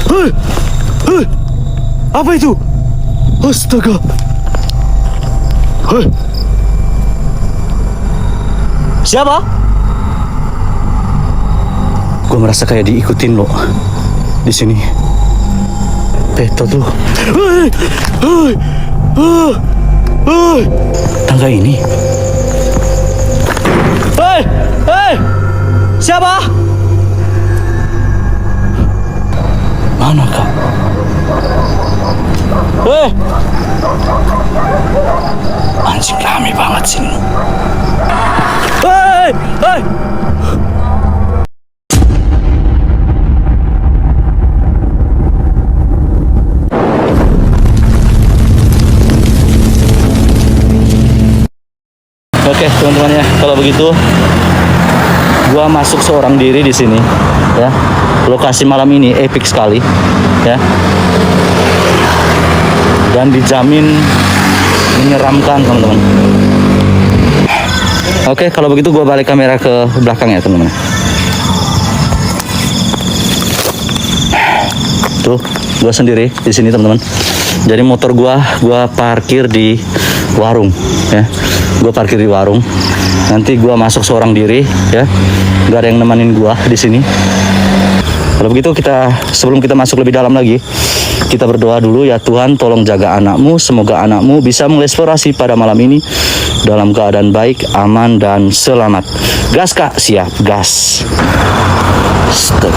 Hei, hei, apa itu? Astaga. Hei. Siapa? Gue merasa kayak diikutin loh di sini. Peto tuh. Hei, hei, hei. Tangga ini. Hei, hei, siapa? Mana kak? Hei, anjing rame banget sini. Hei, hei. Oke teman-teman ya, kalau begitu gua masuk seorang diri di sini ya. Lokasi malam ini epic sekali ya. Dan dijamin menyeramkan teman-teman. Oke, kalau begitu gua balik kamera ke belakang ya teman-teman. Tuh, gua sendiri di sini teman-teman. Jadi motor gua parkir di warung ya. Gue parkir di warung. Nanti gue masuk seorang diri ya. Gak ada yang nemenin gue di sini. Kalau begitu sebelum kita masuk lebih dalam lagi, kita berdoa dulu ya. Tuhan, tolong jaga anakmu. Semoga anakmu bisa mengeksplorasi pada malam ini dalam keadaan baik, aman dan selamat. Gas kak, siap gas. Stop.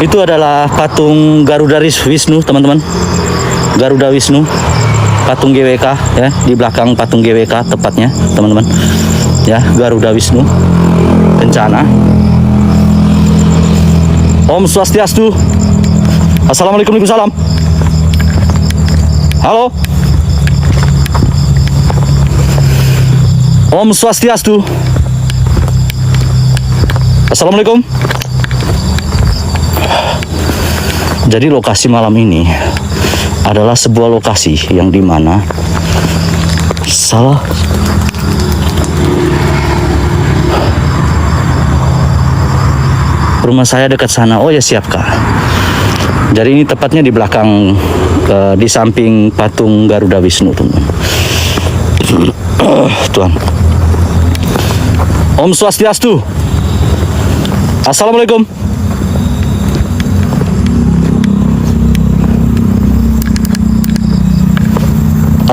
Itu adalah patung Garuda Wisnu teman-teman. Garuda Wisnu. Patung GWK ya, di belakang patung GWK tepatnya teman-teman ya. Garuda Wisnu Kencana. Om Swastiastu. Assalamualaikum. Waalaikumsalam. Halo. Om Swastiastu. Assalamualaikum. Jadi lokasi malam ini adalah sebuah lokasi yang dimana rumah saya dekat sana. Oh ya siap kak. Jadi ini tepatnya di belakang, di samping patung Garuda Wisnu teman. Tuhan. Om Swastiastu. Assalamualaikum.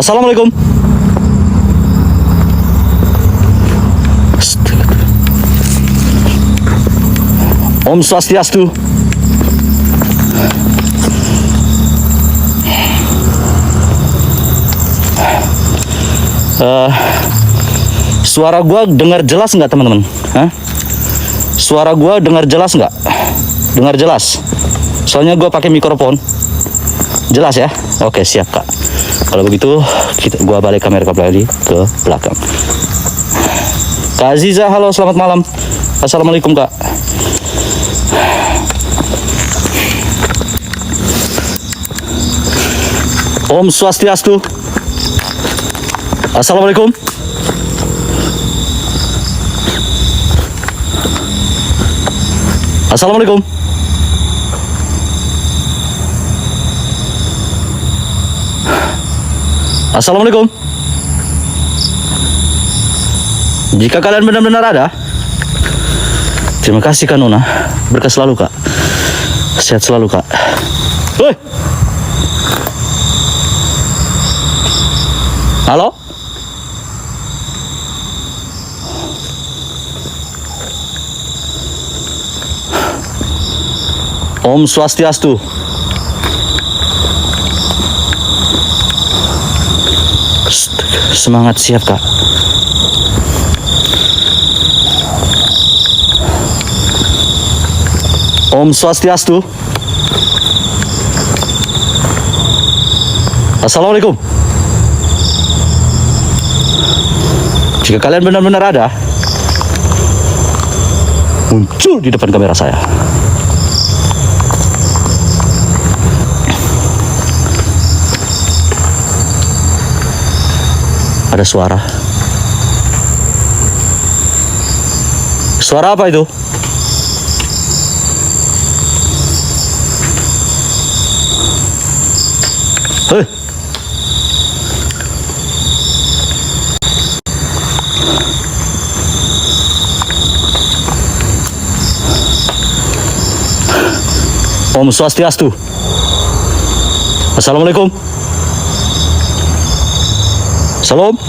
Assalamualaikum. Om Swastiastu. Suara gua dengar jelas nggak teman-teman? Suara gua dengar jelas nggak? Dengar jelas. Soalnya gua pakai mikrofon. Jelas ya? Oke siap kak. Kalau begitu, gua balik kamera kembali ke belakang. Kak Aziza, halo, selamat malam. Assalamualaikum kak. Om Swastiastu. Assalamualaikum. Assalamualaikum. Assalamualaikum. Jika kalian benar-benar ada, terima kasih Kak Nona. Berkah selalu Kak. Sehat selalu Kak. Hei. Halo? Om Swastiastu. Semangat, siap kak. Om Swastiastu. Assalamualaikum. Jika kalian benar-benar ada, muncul di depan kamera saya. Ada suara. Suara apa itu? Om Swastiastu. Assalamualaikum. Salam.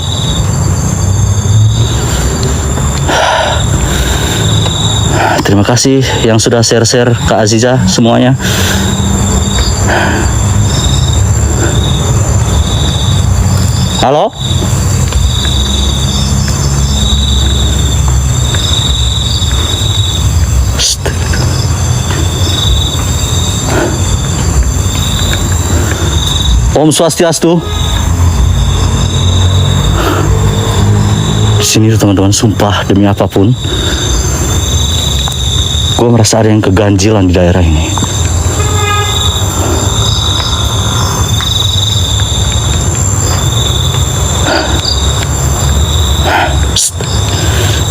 Terima kasih yang sudah share-share Kak Aziza semuanya. Halo? Om Swastiastu. Di sini teman-teman, sumpah demi apapun, gue merasa ada yang keganjilan di daerah ini.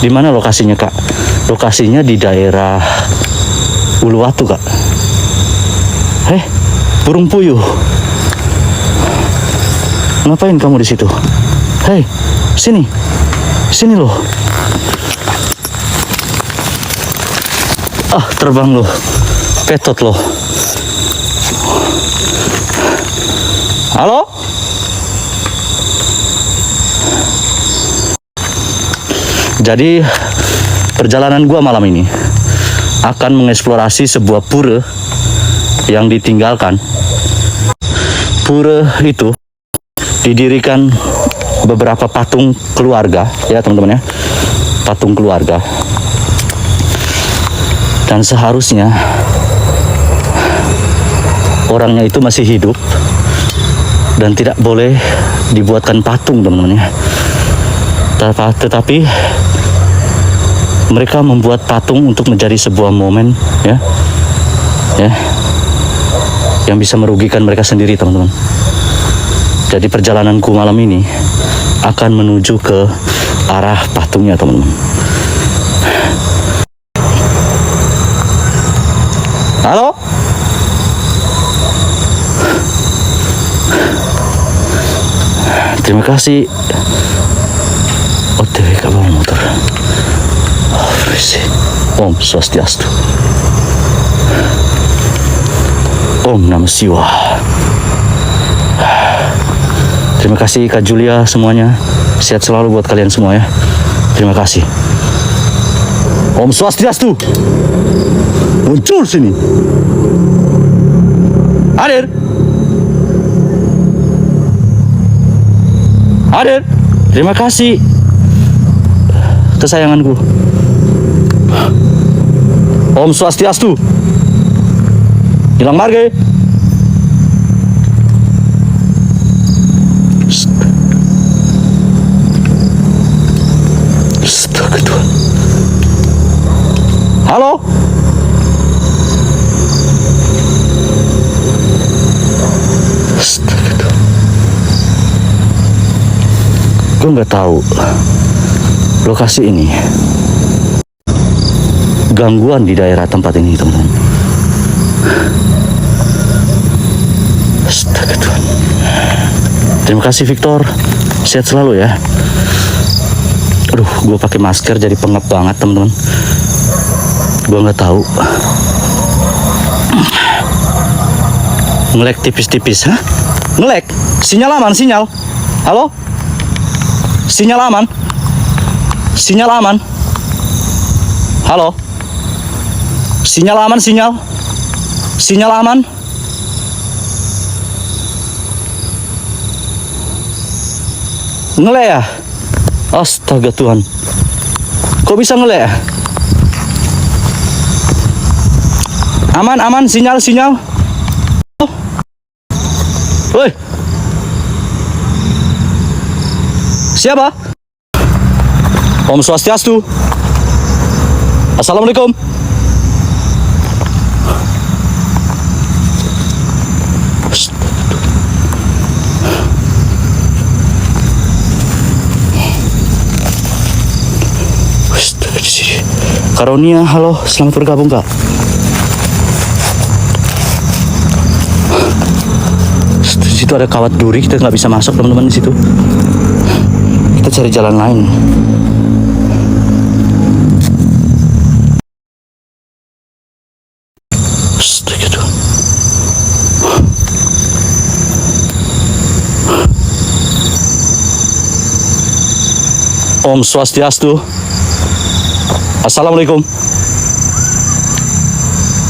Di mana lokasinya, Kak? Lokasinya di daerah Uluwatu, Kak. Burung puyuh. Ngapain kamu di situ? Hei, sini. Sini loh. Terbang loh. Petot loh. Halo? Jadi perjalanan gua malam ini akan mengeksplorasi sebuah pura yang ditinggalkan. Pura itu didirikan beberapa patung keluarga, ya teman-teman ya, patung keluarga. Dan seharusnya orangnya itu masih hidup dan tidak boleh dibuatkan patung, teman-teman ya. Tetapi mereka membuat patung untuk menjadi sebuah momen, ya, yang bisa merugikan mereka sendiri, teman-teman. Jadi perjalananku malam ini akan menuju ke arah patungnya, teman-teman. Halo? Terima kasih. OTW kabar motor. Om Swastiastu. Om Namah Shivaya. Terima kasih Kak Julia semuanya. Sehat selalu buat kalian semua ya. Terima kasih. Om Swastiastu. Muncul sini. Hadir. Hadir. Terima kasih. Kesayanganku. Om Swastiastu. Hilang marge. Halo? Gue nggak tahu lokasi ini, gangguan di daerah tempat ini, teman-teman. Astaga Tuhan. Terima kasih Victor, sehat selalu ya. Aduh, gue pakai masker jadi pengap banget, teman-teman. Gue nggak tahu. Ngelek tipis-tipis, hah? Ngelek? Sinyal aman, sinyal. Halo? Sinyal aman? Sinyal aman? Halo? Sinyal aman, sinyal? Sinyal aman? Ngelek ya? Astaga Tuhan. Kok bisa ngelek ya? Aman, aman, sinyal, sinyal. Woi. Siapa? Om Swastiastu. Assalamualaikum. Karonia, halo, selamat bergabung Kak. Di situ ada kawat duri, kita nggak bisa masuk teman-teman di situ. Kita cari jalan lain. Astaga Tuhan. Om Swastiastu. Assalamualaikum.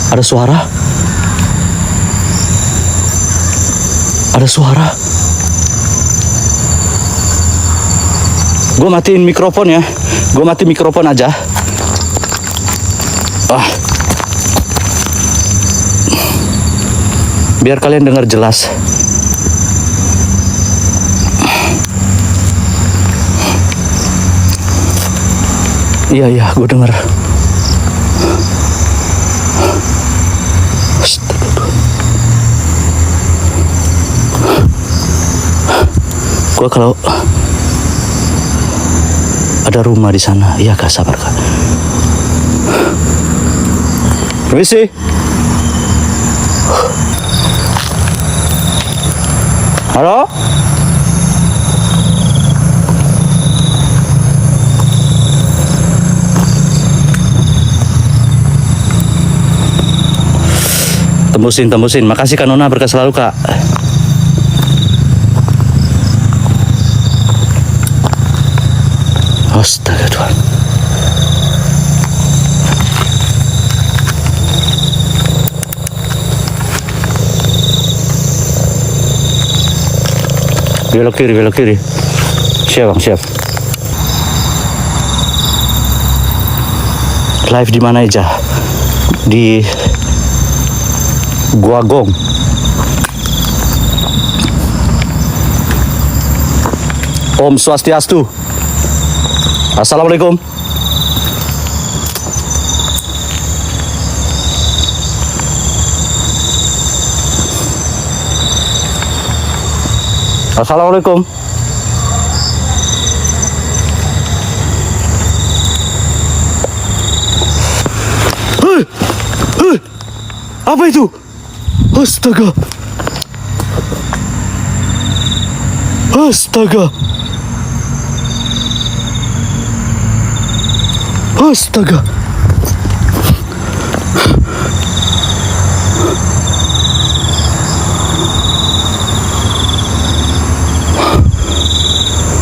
Ada suara? Ada suara? Gue matiin mikrofon ya. Gue mati mikrofon aja. Biar kalian dengar jelas. Iya, gue dengar. Gue kalau ada rumah di sana, iya kak, sabar kak. Permisi. Halo? Tembusin. Makasih Kak Nona, berkah selalu Kak. Astaga Tuhan. Belok kiri. Siap bang, siap. Live di mana aja? Di Gua Gong. Om Swastiastu. Assalamualaikum. Assalamualaikum. Apa itu? Astaga. Astaga. Astaga.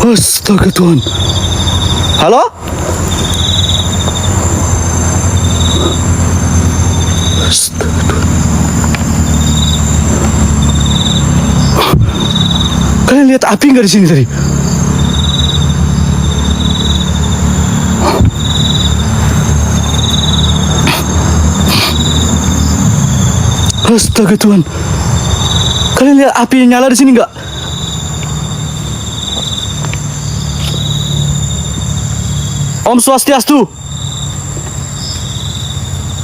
Astaga Tuhan. Halo? Astaga Tuhan. Kalian lihat api nggak di sini tadi? Astaga Tuhan. Kalian lihat api yang nyala di sini nggak? Om Swastiastu.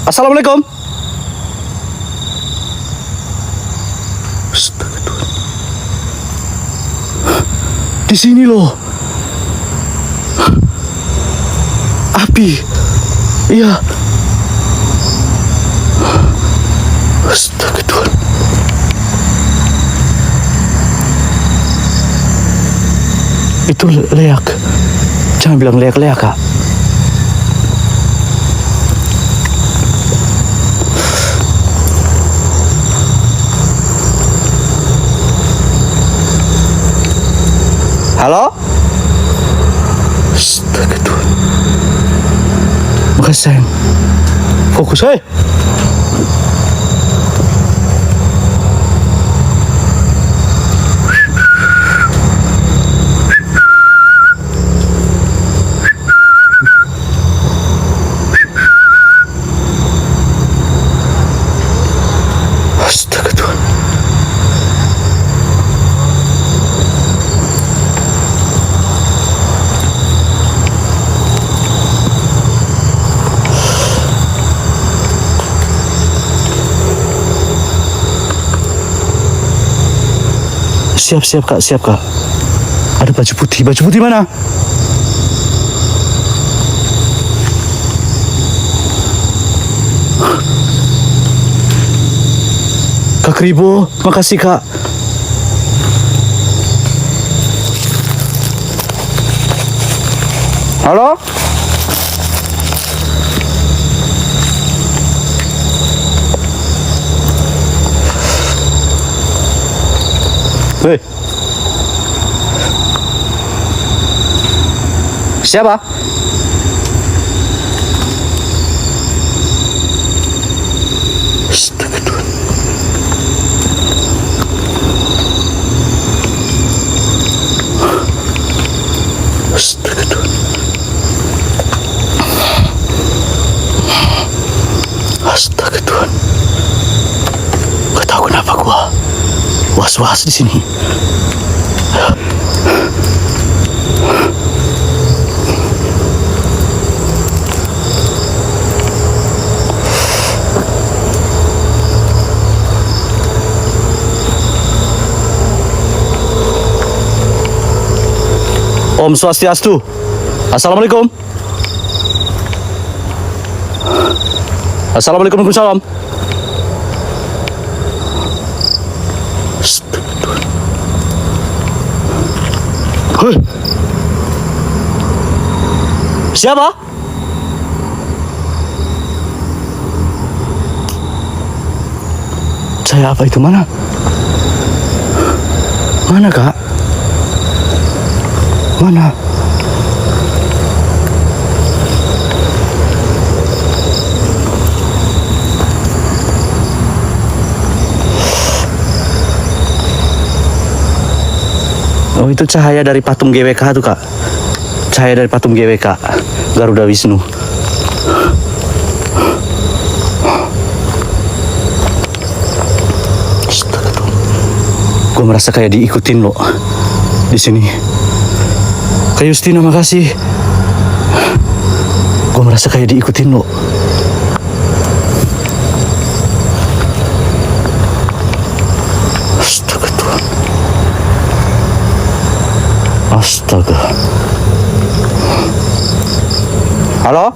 Assalamualaikum. Astaga Tuhan. Di sini loh. Api. Iya. Astaga Tuhan. Itu leak. Jangan bilang leak-leak kak. Halo? Astaga Tuhan. Makasih sayang. Fokus, hei. Astaga Tuhan. Siap kak. Ada baju putih mana? Kak Ribo, makasih kak. Halo? Siapa? Astaga Tuhan. Astaga Tuhan. Astaga Tuhan. Gak tahu kenapa gua was-was di sini. Om Swastiastu. Assalamualaikum. Assalamualaikum. Waalaikumsalam. Hei. Siapa? Saya apa itu? Mana? Mana, Kak? Mana? Oh, itu cahaya dari patung GWK tuh, Kak. Cahaya dari patung GWK Garuda Wisnu. Gue merasa kayak diikutin loh di sini. Kak Justina, makasih. Gue merasa kayak diikutin loh. Astaga Tuhan. Astaga. Halo?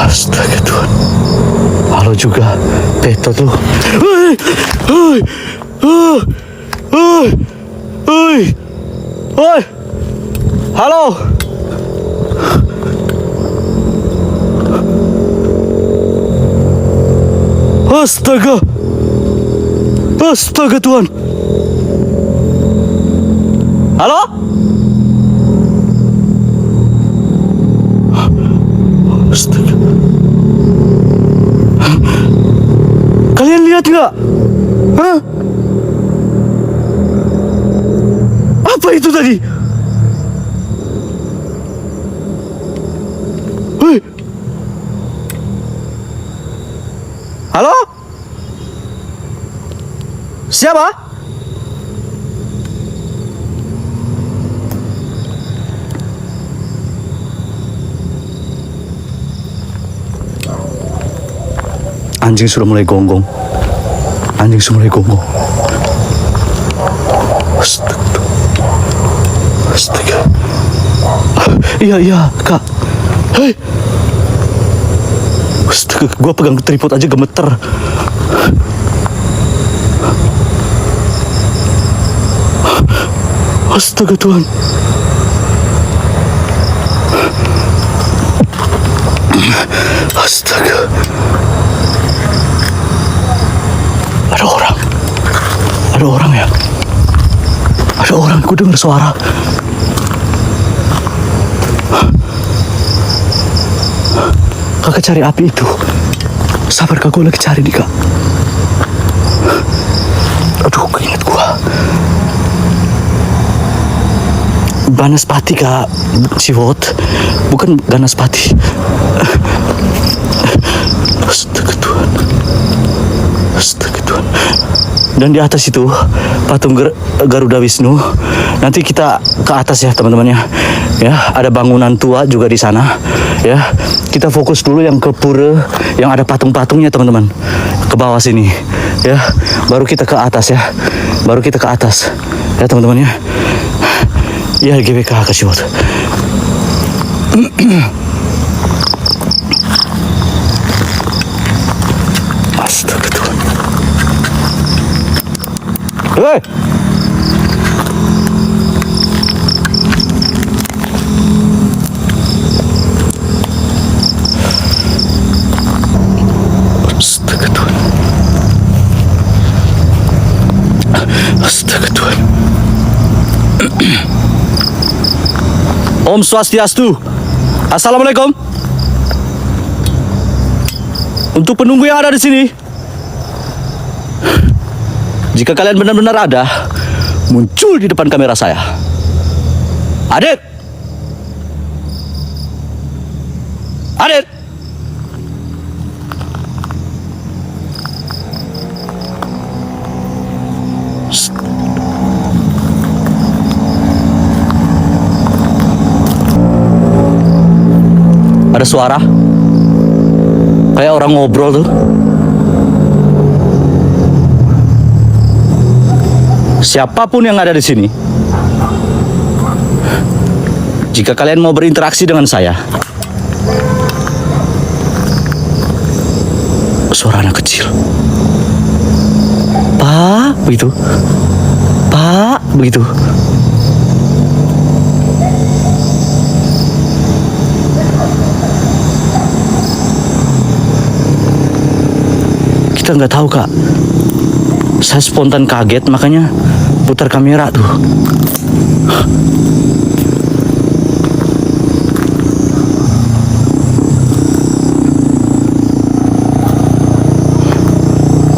Astaga Tuhan. Halo juga, Peto tuh. Hei, hei, hei, hei, hei, halo. Astaga, astaga Tuhan. Halo? Astaga. Kalian lihat nggak? Hah? Apa itu tadi? Hei. Halo? Siapa? Anjing sudah mulai gonggong. Anjing sudah mulai gonggong. Astaga. Astaga. Iya, Kak. Hei. Astaga, gua pegang tripod aja gemeter. Astaga Tuhan. Astaga. Ada orang. Ada orang ya. Ada orang, aku dengar suara. Kakak cari api itu. Sabar Kak, gue lagi cari nih Kak. Aduh, keinget gua. Banaspati Kak, Siwot. Bukan Ganaspati. Astaga Tuhan. Astaga Tuhan. Dan di atas itu patung Garuda Wisnu. Nanti kita ke atas ya teman-teman ya. Ya, ada bangunan tua juga di sana. Ya, kita fokus dulu yang ke pura yang ada patung-patungnya teman-teman. Ke bawah sini. Ya, baru kita ke atas ya. Baru kita ke atas. Ya teman-teman ya. Ya, GBK kasih buat. Astaga Tuhan. Hei! Astaga Tuhan. Om Swastiastu. Assalamualaikum. Untuk penunggu yang ada di sini, jika kalian benar-benar ada, muncul di depan kamera saya. Adit! Adit! Shh. Ada suara kayak orang ngobrol tuh. Siapapun yang ada di sini, jika kalian mau berinteraksi dengan saya, suara anak kecil, Pak, begitu, Pak, begitu. Kita nggak tahu, Kak. Saya spontan kaget, makanya putar kamera tuh.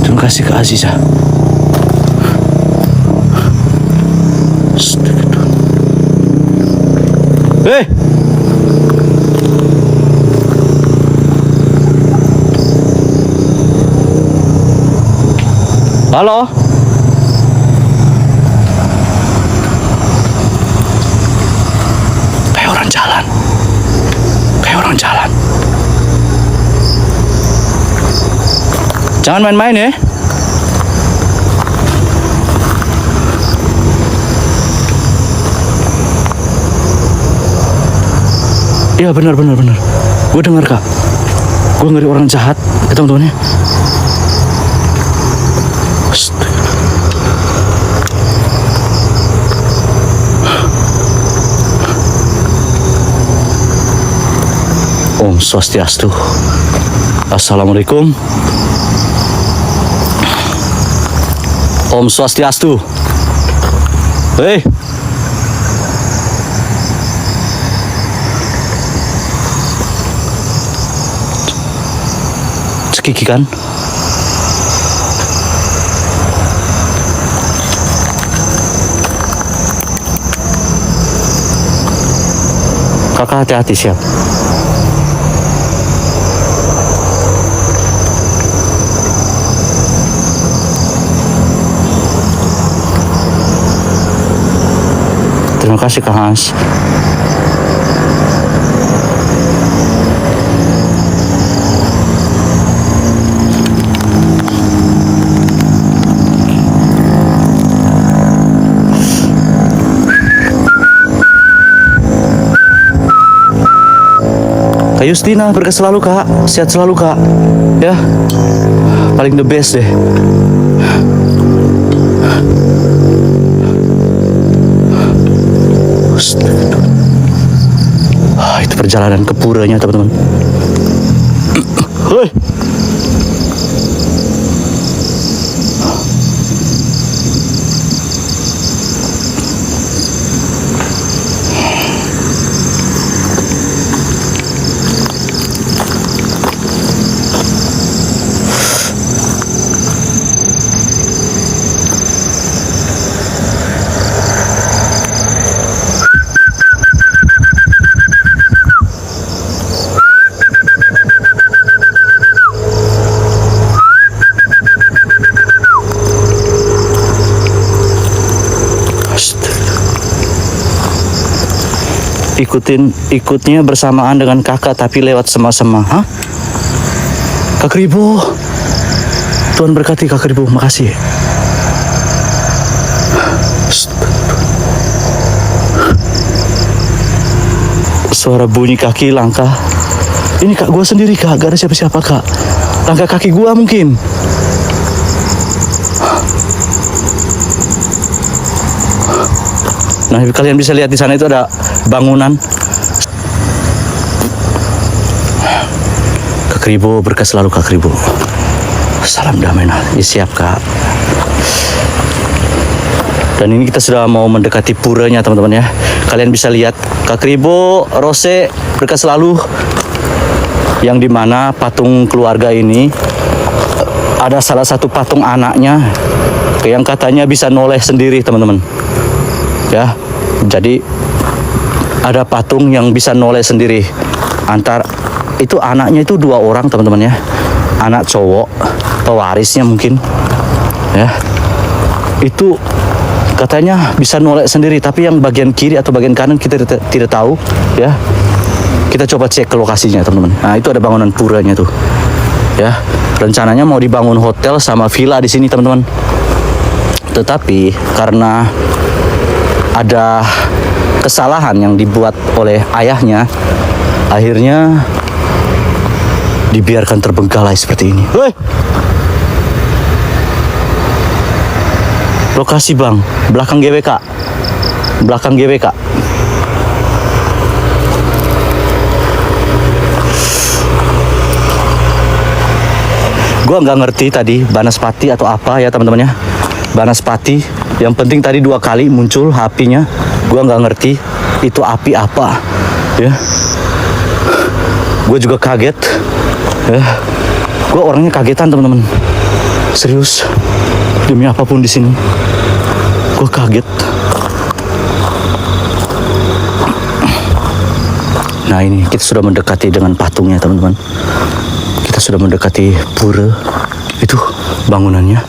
Terima kasih Kak Aziza. Hei! Halo? Kayak orang jalan. Kayak orang jalan. Jangan main-main ya. Iya benar. Gue dengar Kak. Gue ngeri orang jahat. Teman-temannya. Om Swastiastu. Assalamualaikum. Om Swastiastu. Hei. Cekiki kan? Kakak hati-hati, siap. Terima kasih Kak Hans. Kak Justina, berkah selalu Kak. Sehat selalu Kak. Ya, paling the best deh. Itu perjalanan ke puranya teman-teman. Hei. Ikutnya bersamaan dengan kakak tapi lewat sama-sama. Hah? Kak Kribo. Tuhan berkati Kak Kribo, makasih. Suara bunyi kaki langkah. Ini Kak gua sendiri Kak, gak ada siapa-siapa Kak. Langkah kaki gua mungkin. Nah, kalian bisa lihat di sana itu ada bangunan. Kak Kribo, berkah selalu Kak Kribo. Salam damai. Ya, siap Kak. Dan ini kita sudah mau mendekati puranya teman-teman ya. Kalian bisa lihat Kak Kribo, Rose, berkah selalu, yang dimana patung keluarga ini ada salah satu patung anaknya yang katanya bisa noleh sendiri teman-teman ya. Jadi ada patung yang bisa noleh sendiri. Antar itu anaknya itu 2 orang teman-teman ya, anak cowok, pewarisnya mungkin ya. Itu katanya bisa noleh sendiri, tapi yang bagian kiri atau bagian kanan kita tidak tahu ya. Kita coba cek ke lokasinya teman-teman. Nah itu ada bangunan puranya tuh ya. Rencananya mau dibangun hotel sama villa di sini teman-teman. Tetapi karena ada kesalahan yang dibuat oleh ayahnya, akhirnya dibiarkan terbengkalai seperti ini. Lokasi bang, belakang GWK. Belakang GWK. Gua nggak ngerti tadi Banaspati atau apa ya teman-teman ya. Banaspati, yang penting tadi 2 kali muncul apinya. Gua nggak ngerti itu api apa ya. Gue juga kaget ya. Gue orangnya kagetan teman-teman. Serius. Demi apapun di sini, gue kaget. Nah ini kita sudah mendekati dengan patungnya teman-teman. Kita sudah mendekati pura itu bangunannya.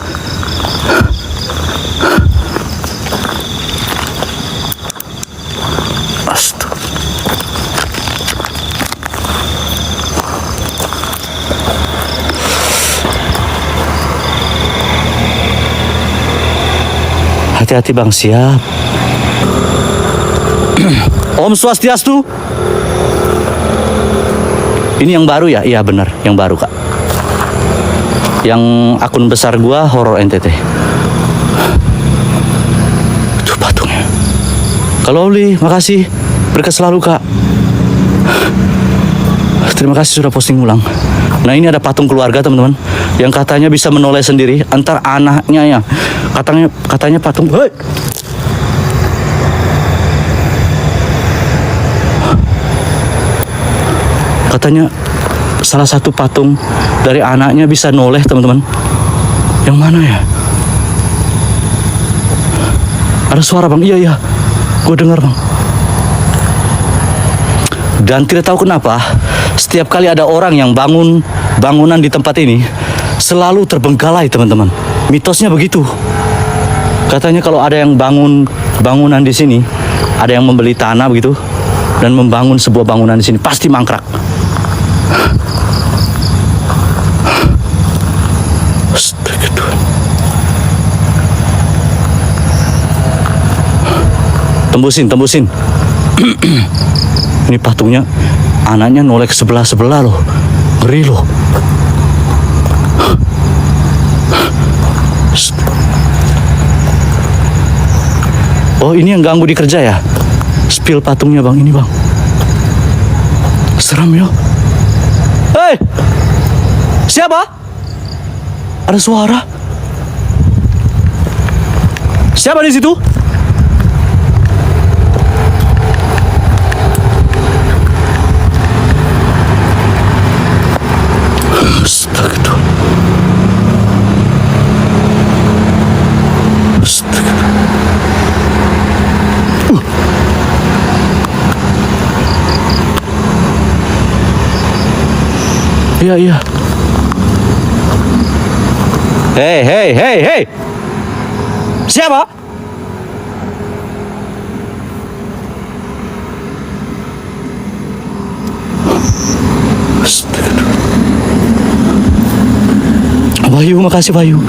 Astaga. Hati-hati bang, siap. Om Swastiastu. Ini yang baru ya? Iya benar, yang baru kak. Yang akun besar gua horor NTT. Itu patungnya. Kalau Oli, makasih. Berkah selalu kak. Terima kasih sudah posting ulang. Nah ini ada patung keluarga teman-teman, yang katanya bisa menoleh sendiri. Antar anaknya ya, katanya patung. Hei! Katanya salah satu patung dari anaknya bisa noleh teman-teman. Yang mana ya? Ada suara bang, iya, gue dengar bang. Dan tidak tahu kenapa, setiap kali ada orang yang bangun bangunan di tempat ini, selalu terbengkalai teman-teman. Mitosnya begitu. Katanya kalau ada yang bangun bangunan di sini, ada yang membeli tanah begitu dan membangun sebuah bangunan di sini, pasti mangkrak. Tembusin. Ini patungnya, anaknya noleh ke sebelah loh. Ngeri loh. Oh ini yang ganggu di kerja ya? Spill patungnya bang, ini bang. Seram ya. Hei! Siapa? Ada suara. Siapa di situ? Iya. Hei. Siapa? Wahyu, makasih Wahyu.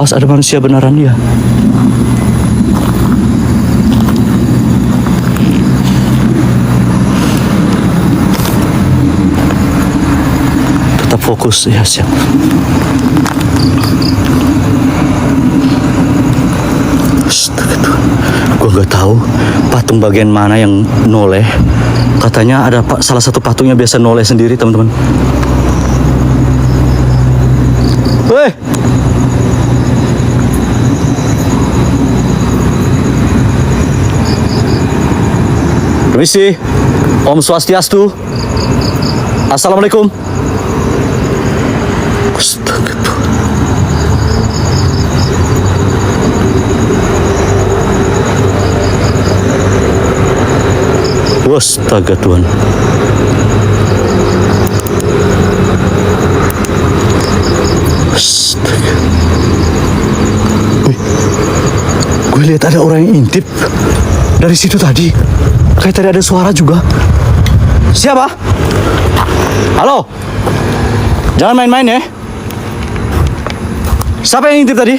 Awas ada manusia beneran dia. Tetap fokus ya, siap. Gue gak tahu patung bagian mana yang noleh. Katanya ada salah satu patungnya biasa noleh sendiri teman-teman. Weh, Permisi. Om Swastiastu. Assalamualaikum. Astaga Tuhan. Astaga Tuhan. Astaga. Wih, gue lihat ada orang yang intip dari situ tadi. Kayak tadi ada suara juga. Siapa? Halo? Jangan main-main ya. Siapa yang intip tadi?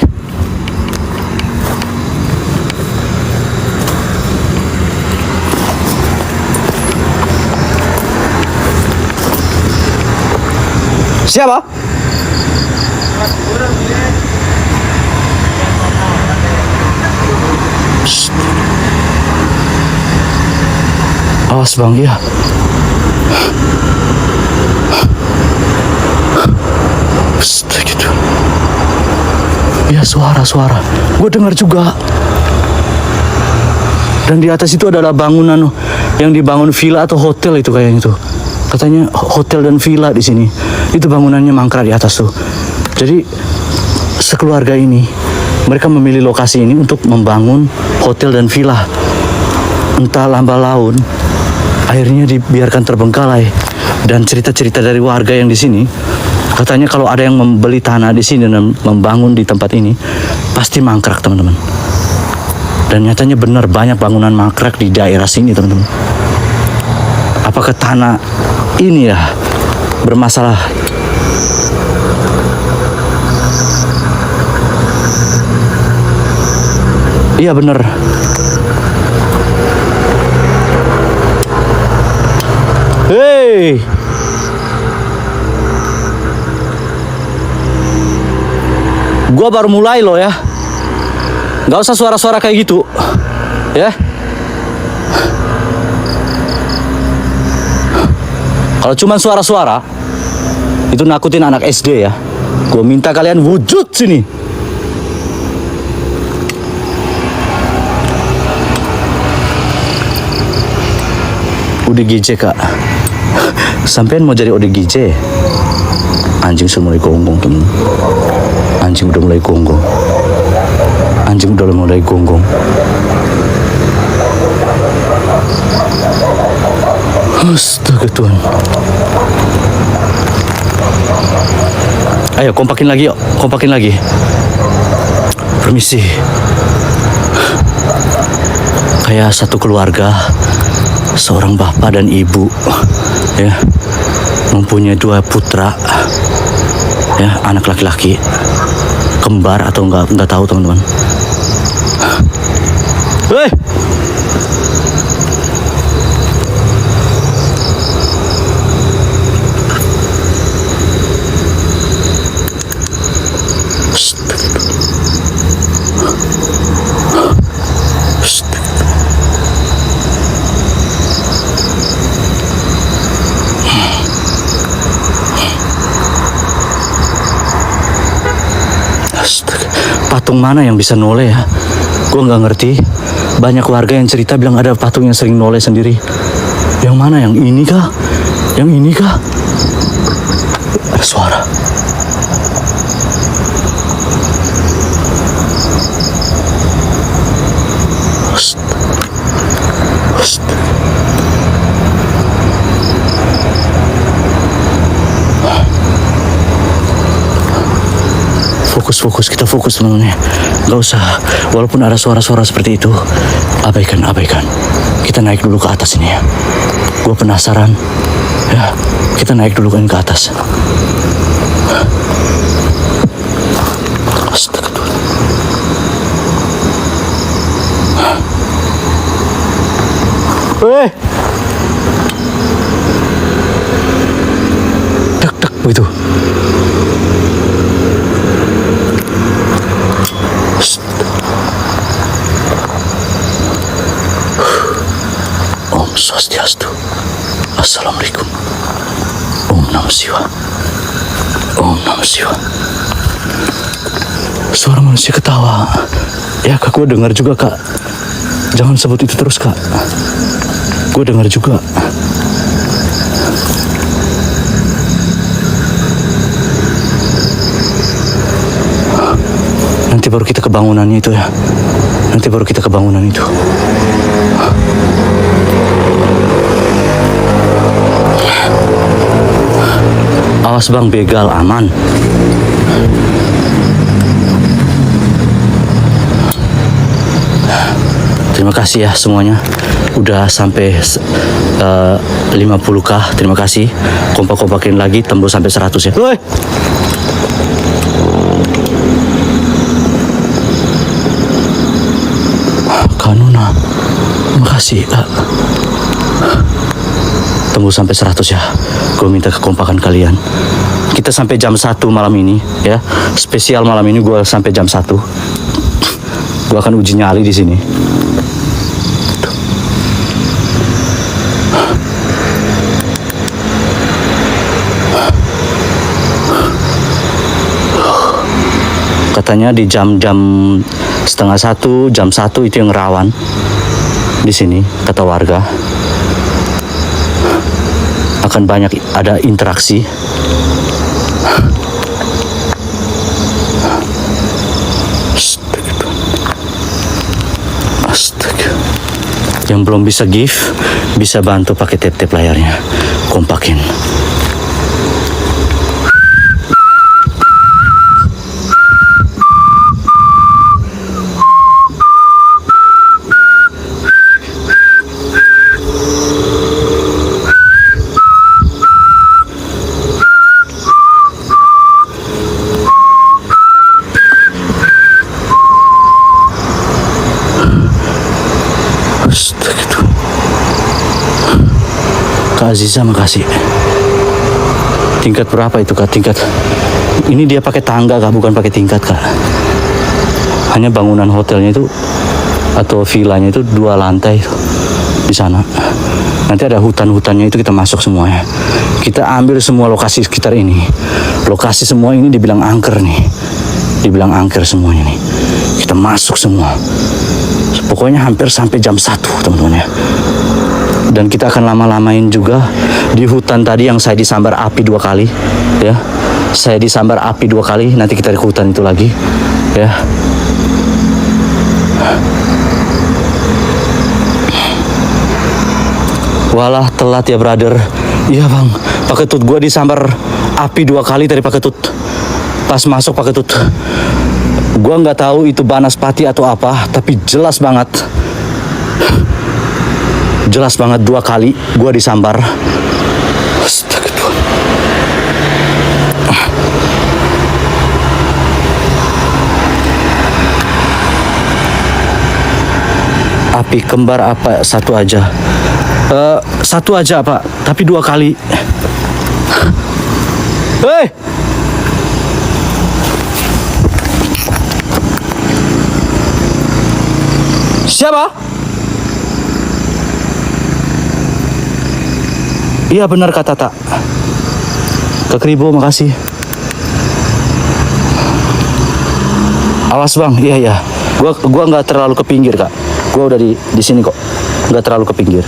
Siapa? Shh. Awas bang, ya. Gitu. Ya suara-suara. Gue dengar juga. Dan di atas itu adalah bangunan yang dibangun villa atau hotel itu kayaknya itu. Katanya hotel dan villa di sini. Itu bangunannya mangkrak di atas tuh. Jadi sekeluarga ini mereka memilih lokasi ini untuk membangun hotel dan villa. Entah lambat laun akhirnya dibiarkan terbengkalai. Dan cerita-cerita dari warga yang di sini, katanya kalau ada yang membeli tanah di sini dan membangun di tempat ini, pasti mangkrak teman-teman. Dan nyatanya benar banyak bangunan mangkrak di daerah sini teman-teman. Apakah tanah ini ya bermasalah? Iya benar. Hei, gua baru mulai loh ya. Gak usah suara-suara kayak gitu, ya. Kalau cuma suara-suara, itu nakutin anak SD ya. Gua minta kalian wujud sini. ODGJ kak. Sampean mau jadi ODGJ? Anjing sudah mulai gonggong temen. Anjing udah mulai gonggong. Anjing udah mulai gonggong. Astaga Tuhan. Ayo kompakin lagi yuk. Kompakin lagi. Permisi. Kayak satu keluarga, seorang bapak dan ibu, ya, mempunyai 2 putra, ya, anak laki-laki, kembar atau nggak tahu teman-teman. Hei, patung mana yang bisa noleh ya? Gue nggak ngerti. Banyak warga yang cerita bilang ada patung yang sering noleh sendiri. Yang mana? Yang ini kah? Yang ini kah? Ada suara. Fokus, kita fokus teman-teman ya. Gak usah, walaupun ada suara-suara seperti itu, abaikan. Kita naik dulu ke atas ini ya. Gue penasaran. Ya, kita naik dulu ke atas. Astaga Tuhan. Dek begitu. Om Swastiastu. Assalamualaikum. Om Namah Shivaya. Om Namah Shivaya. Suara manusia ketawa. Ya kak, gue dengar juga kak. Jangan sebut itu terus kak. Gue dengar juga. Nanti baru kita ke bangunannya itu ya. Nanti baru kita ke bangunan itu. Awas bang, begal aman. Terima kasih ya semuanya. Udah sampai 50k. Terima kasih. Kompak-kompakin lagi tembus sampai 100 ya. Woi. Kanuna. Makasih. Tembus sampai 100 ya. Gue minta kekompakan kalian. Kita sampai jam 1 malam ini ya. Spesial malam ini gue sampai jam 1. Gue akan uji nyali di sini. Katanya di jam-jam setengah 1, jam 1 itu yang rawan di sini, kata warga. Akan banyak ada interaksi. Astaga. Yang belum bisa give, bisa bantu pakai tap-tap layarnya. Kompakin. Kak Aziza, makasih. Tingkat berapa itu Kak? Tingkat ini dia pakai tangga Kak, bukan pakai tingkat Kak. Hanya bangunan hotelnya itu atau villanya itu 2 lantai di sana. Nanti ada hutan-hutannya itu kita masuk semuanya. Kita ambil semua lokasi sekitar ini. Lokasi semua ini dibilang angker nih. Dibilang angker semuanya nih. Kita masuk semua. Pokoknya hampir sampai jam 1 teman-teman ya. Dan kita akan lama-lamain juga di hutan tadi yang saya disambar api 2 kali ya. Saya disambar api 2 kali, nanti kita di hutan itu lagi ya. Walah telat ya brother. Iya bang, Pak Ketut gua disambar api 2 kali dari Pak Ketut. Pas masuk Pak Ketut, gua nggak tahu itu banaspati atau apa, tapi jelas banget. Jelas banget 2 kali gue disambar. Astaga Tuhan. Api kembar apa? Satu aja. Satu aja Pak, tapi 2 kali. Hei! Siapa? Iya benar kata tak. Kak Kribo, makasih. Awas bang, iya. Gua nggak terlalu ke pinggir Kak. Gua udah di sini kok, nggak terlalu ke pinggir.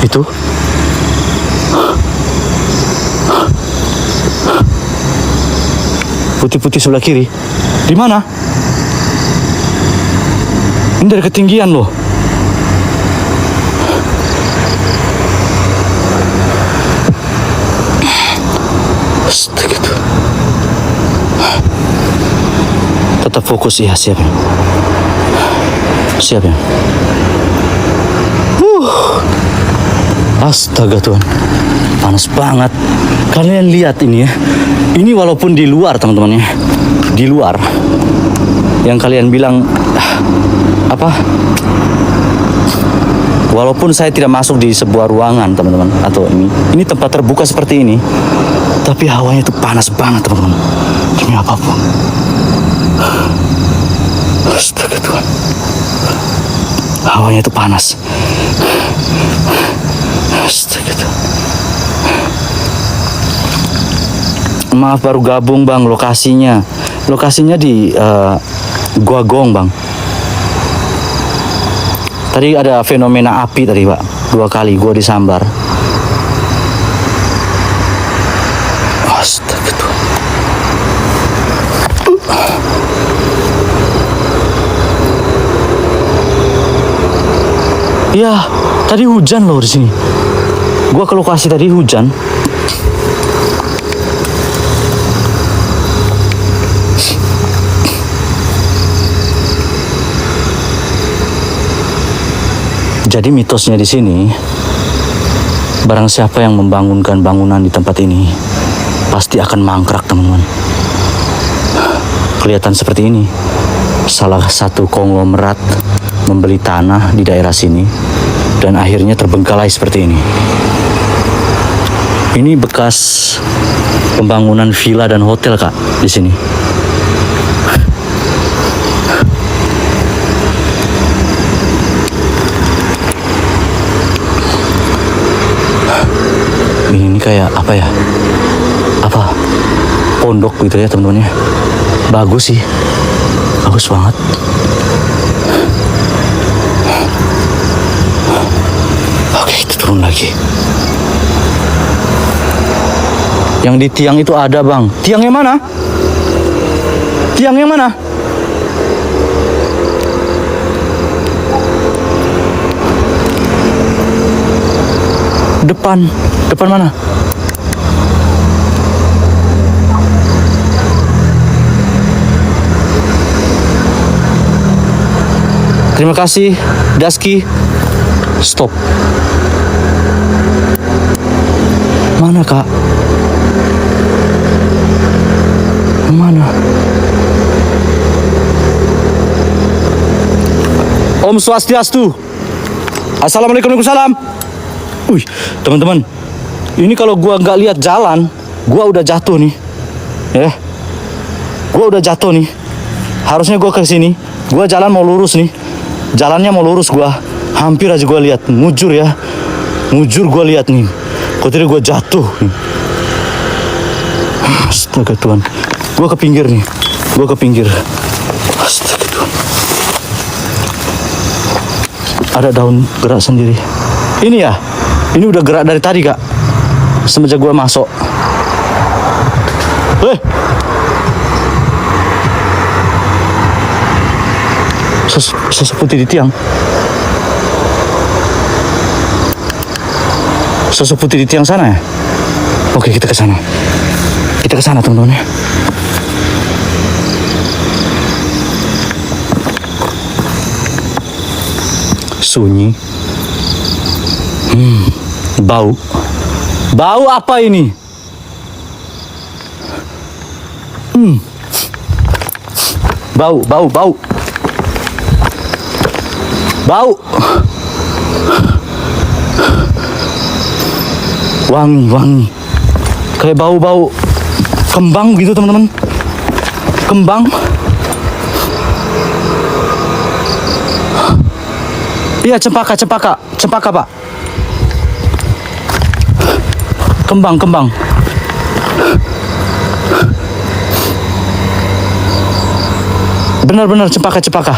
Itu. Putih-putih sebelah kiri. Di mana? Ini dari ketinggian loh. Gitu. Tetap fokus ya, siap ya. Siap ya. Astaga Tuhan, panas banget. Kalian lihat ini ya. Ini walaupun di luar teman-teman ya, di luar. Yang kalian bilang apa? Walaupun saya tidak masuk di sebuah ruangan teman-teman, atau ini tempat terbuka seperti ini, tapi hawanya itu panas banget teman-teman. Demi apapun. Astaga Tuhan. Hawanya itu panas. Astaga Tuhan. Maaf baru gabung bang, lokasinya. Lokasinya di Gua Gong bang. Tadi ada fenomena api tadi Pak. 2 kali gua disambar. Astaga tuh. Ya, tadi hujan loh di sini. Gua ke lokasi tadi hujan. Jadi mitosnya di sini, barang siapa yang membangunkan bangunan di tempat ini, pasti akan mangkrak teman-teman. Kelihatan seperti ini. Salah satu konglomerat membeli tanah di daerah sini dan akhirnya terbengkalai seperti ini. Ini bekas pembangunan villa dan hotel Kak di sini. Ini kayak apa ya? Apa? Pondok gitu ya teman-teman ya. Bagus sih. Bagus banget. Oke, kita turun lagi. Yang di tiang itu ada Bang. Tiang yang mana? Tiang yang mana? Depan. Depan mana? Terima kasih, Daski. Stop. Mana Kak? Mana? Om Swastiastu. Assalamualaikum warahmatullahi wabarakatuh. Wih, teman-teman. Ini kalau gua nggak lihat jalan, gua udah jatuh nih. Ya. Gua udah jatuh nih. Harusnya gua ke sini. Gua jalan mau lurus nih. Jalannya mau lurus gua. Hampir aja gua lihat, mujur ya. Mujur gua lihat nih. Kok tadi gua jatuh. Astaga Tuhan. Gua ke pinggir nih. Gua ke pinggir. Astaga Tuhan. Ada daun gerak sendiri. Ini ya. Ini udah gerak dari tadi Kak. Semenjak gua masuk. Sosok putih di tiang. Sosok putih di tiang sana ya? Oke, kita ke sana. Kita ke sana teman-teman ya. Sunyi. Bau. Bau apa ini? Bau, bau, bau. Bau. Wangi, wangi. Kayak bau-bau kembang gitu teman-teman. Kembang. Iya, cempaka, cempaka. Cempaka Pak. Kembang, kembang. Benar-benar cempaka, cempaka.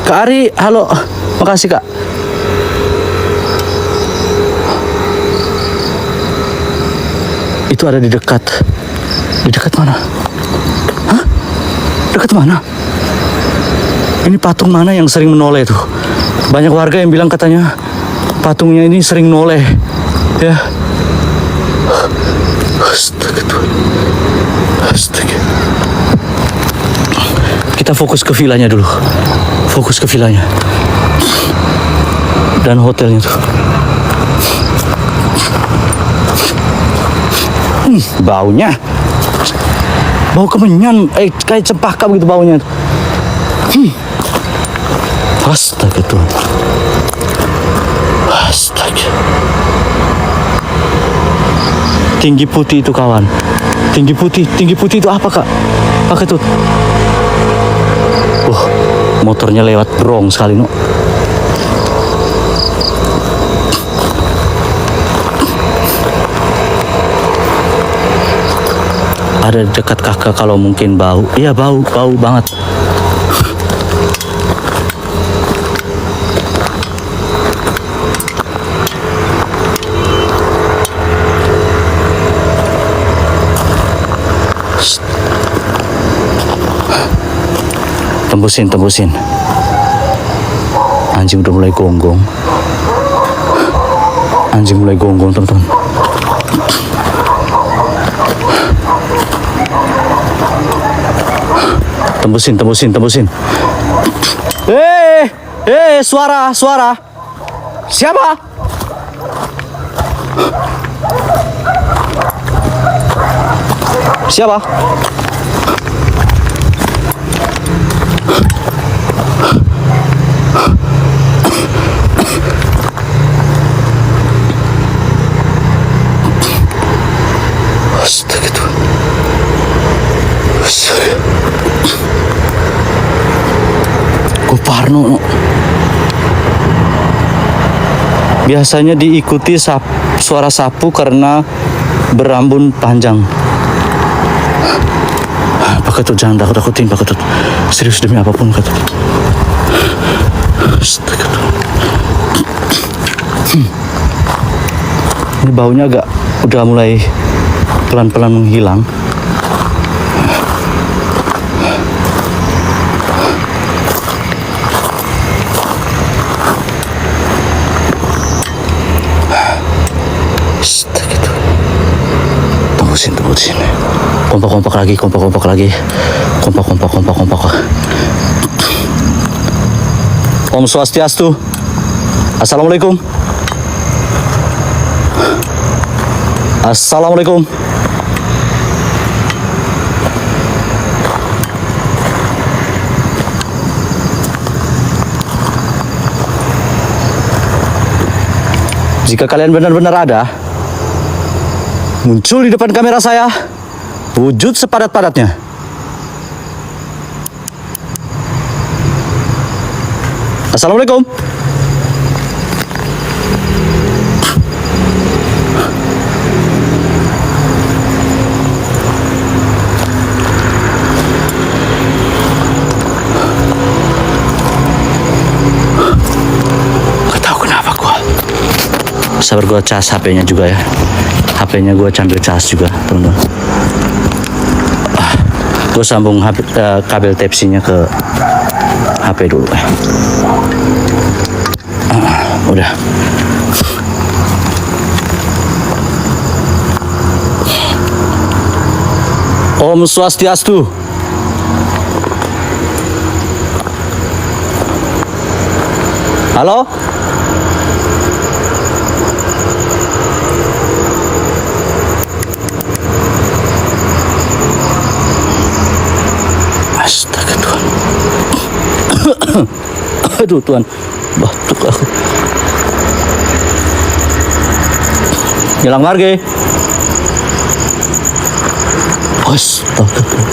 Kak Ari, halo. Makasih Kak. Itu ada di dekat. Di dekat mana? Hah? Dekat mana? Ini patung mana yang sering menoleh tuh? Banyak warga yang bilang katanya patungnya ini sering noleh. Ya. Astaga Tuhan. Astaga. Kita fokus ke villanya dulu. Fokus ke villanya. Dan hotelnya tuh. Baunya. Bau kemenyan. Kayak cempaka begitu baunya. Astaga Tuhan. Astaga. Tinggi putih itu kawan. Tinggi putih itu apa Kak? Apa itu? Motornya lewat brong sekali no. ada di dekat kakak kalau mungkin bau. Iya bau banget. Tembusin. Anjing udah mulai gonggong. Teman-teman. Tembusin. Suara. Siapa? Astaga Tuhan. Gue parno. Biasanya diikuti suara sapu karena berambun panjang. Pak Ketut, jangan takut-takutin Pak Ketut. Serius demi apapun Ketut. Astaga Tuhan. Ini baunya udah mulai pelan-pelan menghilang. Gitu. Tembusin. Kompak lagi. Kompak. Om Swastiastu. Assalamualaikum. Jika kalian benar-benar ada, muncul di depan kamera saya, wujud sepadat-padatnya. Assalamualaikum. Sabar, gue cas HP-nya juga ya. HP-nya gue sambil cas juga, teman-teman. Gue sambung kabel Type-C-nya ke HP dulu. Udah. Om Swastiastu. Halo? Astaga Tuhan. Aduh Tuhan, batuk aku. Hilang marge. Astaga Tuhan.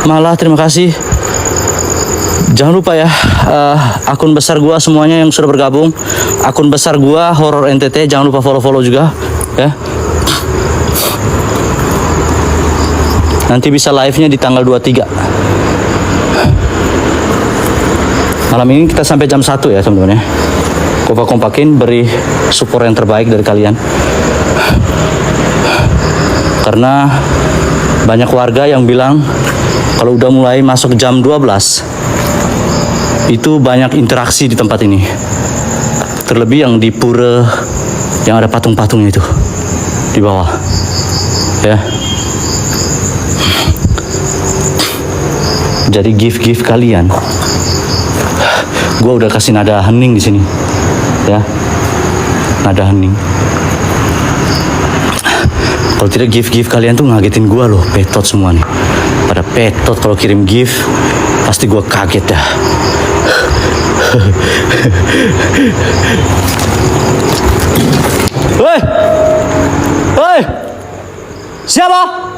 Malah terima kasih. Jangan lupa ya, akun besar gua semuanya yang sudah bergabung, akun besar gua Horror NTT, jangan lupa follow juga ya. Nanti bisa live-nya di tanggal 23. Malam ini kita sampai jam 1 ya teman-teman ya. Kompak-kompakin, beri support yang terbaik dari kalian. Karena banyak warga yang bilang kalau udah mulai masuk jam 12 itu banyak interaksi di tempat ini. Terlebih yang di pura yang ada patung-patungnya itu di bawah. Ya. Jadi gift kalian, gue udah kasih nada hening di sini, ya, nada hening. Kalau tidak gift kalian tuh ngagetin gue loh, petot semua nih, pada petot kalau kirim gift, pasti gue kaget dah. Hei, siapa?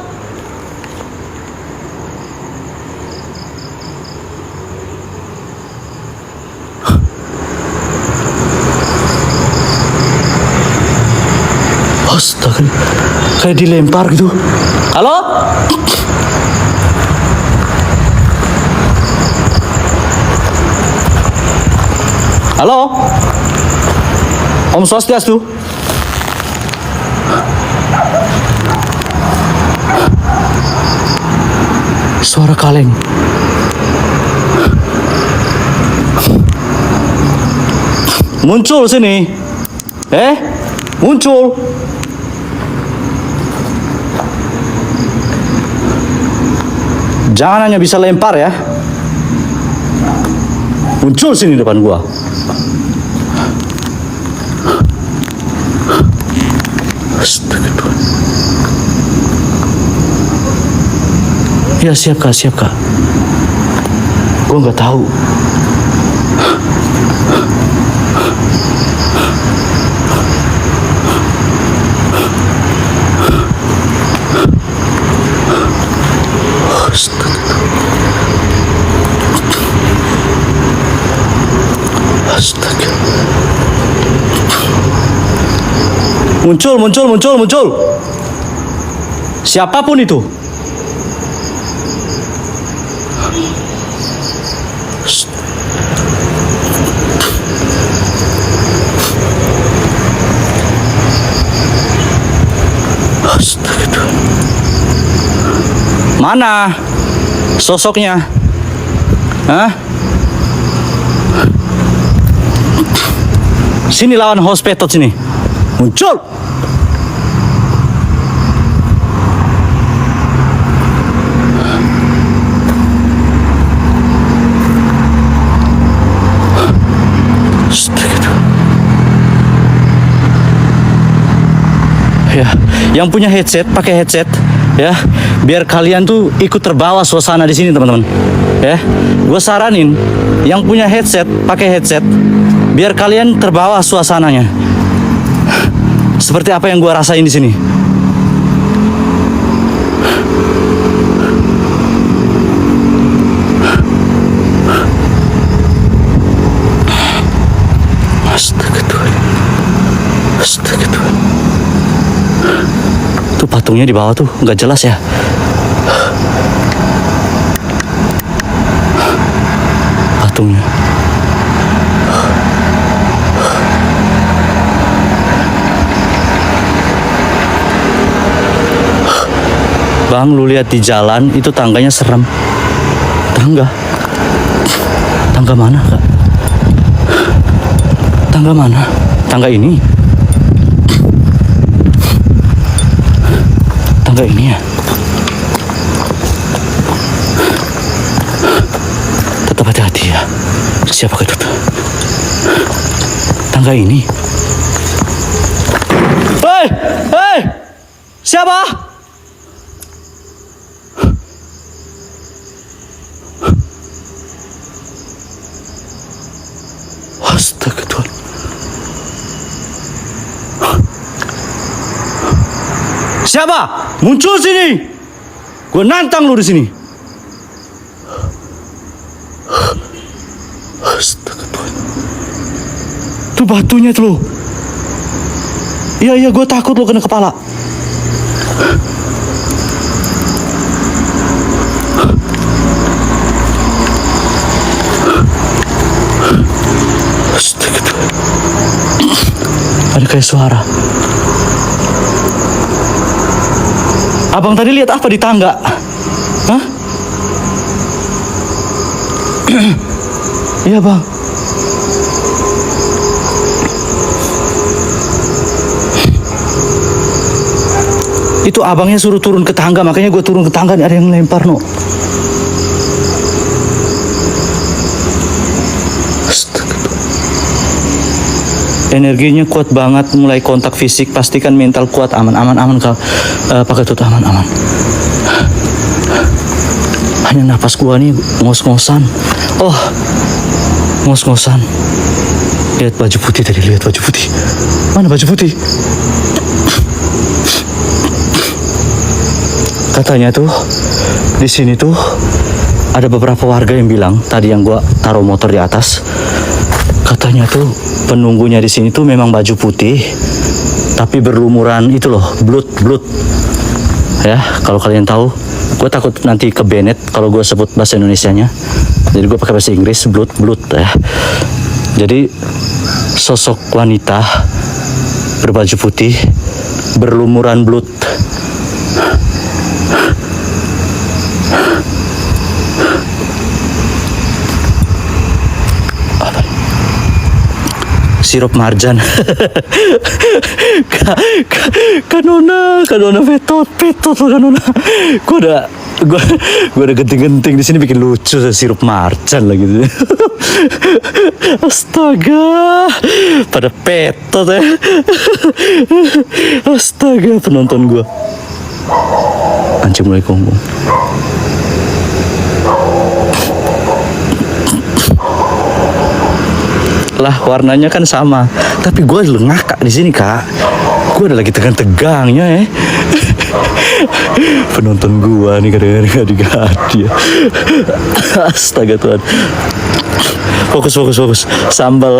Astaga, kayak dilempar gitu. Halo? Halo? Om Swastiastu. Suara kaleng. Muncul sini. Muncul. Jangan hanya bisa lempar ya. Muncul sini depan gua. Astaga Tuhan. Ya siap kak. Gua nggak tahu. Astaga. Muncul. Siapapun itu. Astaga. Mana sosoknya? Hah? Sini lawan host Petot sini. Muncul. Ya, yang punya headset pakai headset ya, biar kalian tuh ikut terbawa suasana di sini teman-teman. Ya, gue saranin yang punya headset pakai headset, biar kalian terbawa suasananya. Seperti apa yang gue rasain di sini. Astaga Tuhan. Tuh patungnya di bawah tuh nggak jelas ya. Patungnya. Bang, lu lihat di jalan itu tangganya serem. Tangga mana kak? Tangga mana? Tangga ini. Tangga ini ya. Tetap hati-hati ya. Siapa itu? Tangga ini. Hei! Siapa? Astaga Tuhan. Siapa? Muncul sini. Gue nantang lu di sini. Astaga Tuhan. Tuh batunya tuh lu. Iya, gue takut lu kena kepala. Astaga Tuhan. Ada kayak suara. Abang tadi lihat apa di tangga? Hah? Iya bang. Itu abangnya suruh turun ke tangga, makanya gue turun ke tangga, ada yang lempar no. Energinya kuat banget, mulai kontak fisik, pastikan mental kuat, aman kau pakai tutup aman. Hanya napas gua nih ngos-ngosan. Oh, ngos-ngosan. Lihat baju putih tadi, lihat baju putih. Mana baju putih? Katanya tuh di sini tuh ada beberapa warga yang bilang tadi yang gua taruh motor di atas. Katanya tuh penunggunya di sini tuh memang baju putih tapi berlumuran itu loh, blood. Ya, kalau kalian tahu, gue takut nanti ke Bennett kalau gue sebut bahasa Indonesianya. Jadi gue pakai bahasa Inggris, blood ya. Jadi sosok wanita berbaju putih berlumuran blood. Sirup marjan. Kanona petot kanona. Gue udah genting-genting di sini bikin lucu sirup marjan lah gitu. Astaga, pada petot ya. Astaga, penonton gue. Anjing mulai konggong. Lah warnanya kan sama, tapi gue ngakak di sini kak. Gue udah lagi tegang-tegangnya ya. Penonton gue nih kadang-kadang gadi-gadi ya. Astaga Tuhan. Fokus. Sambal.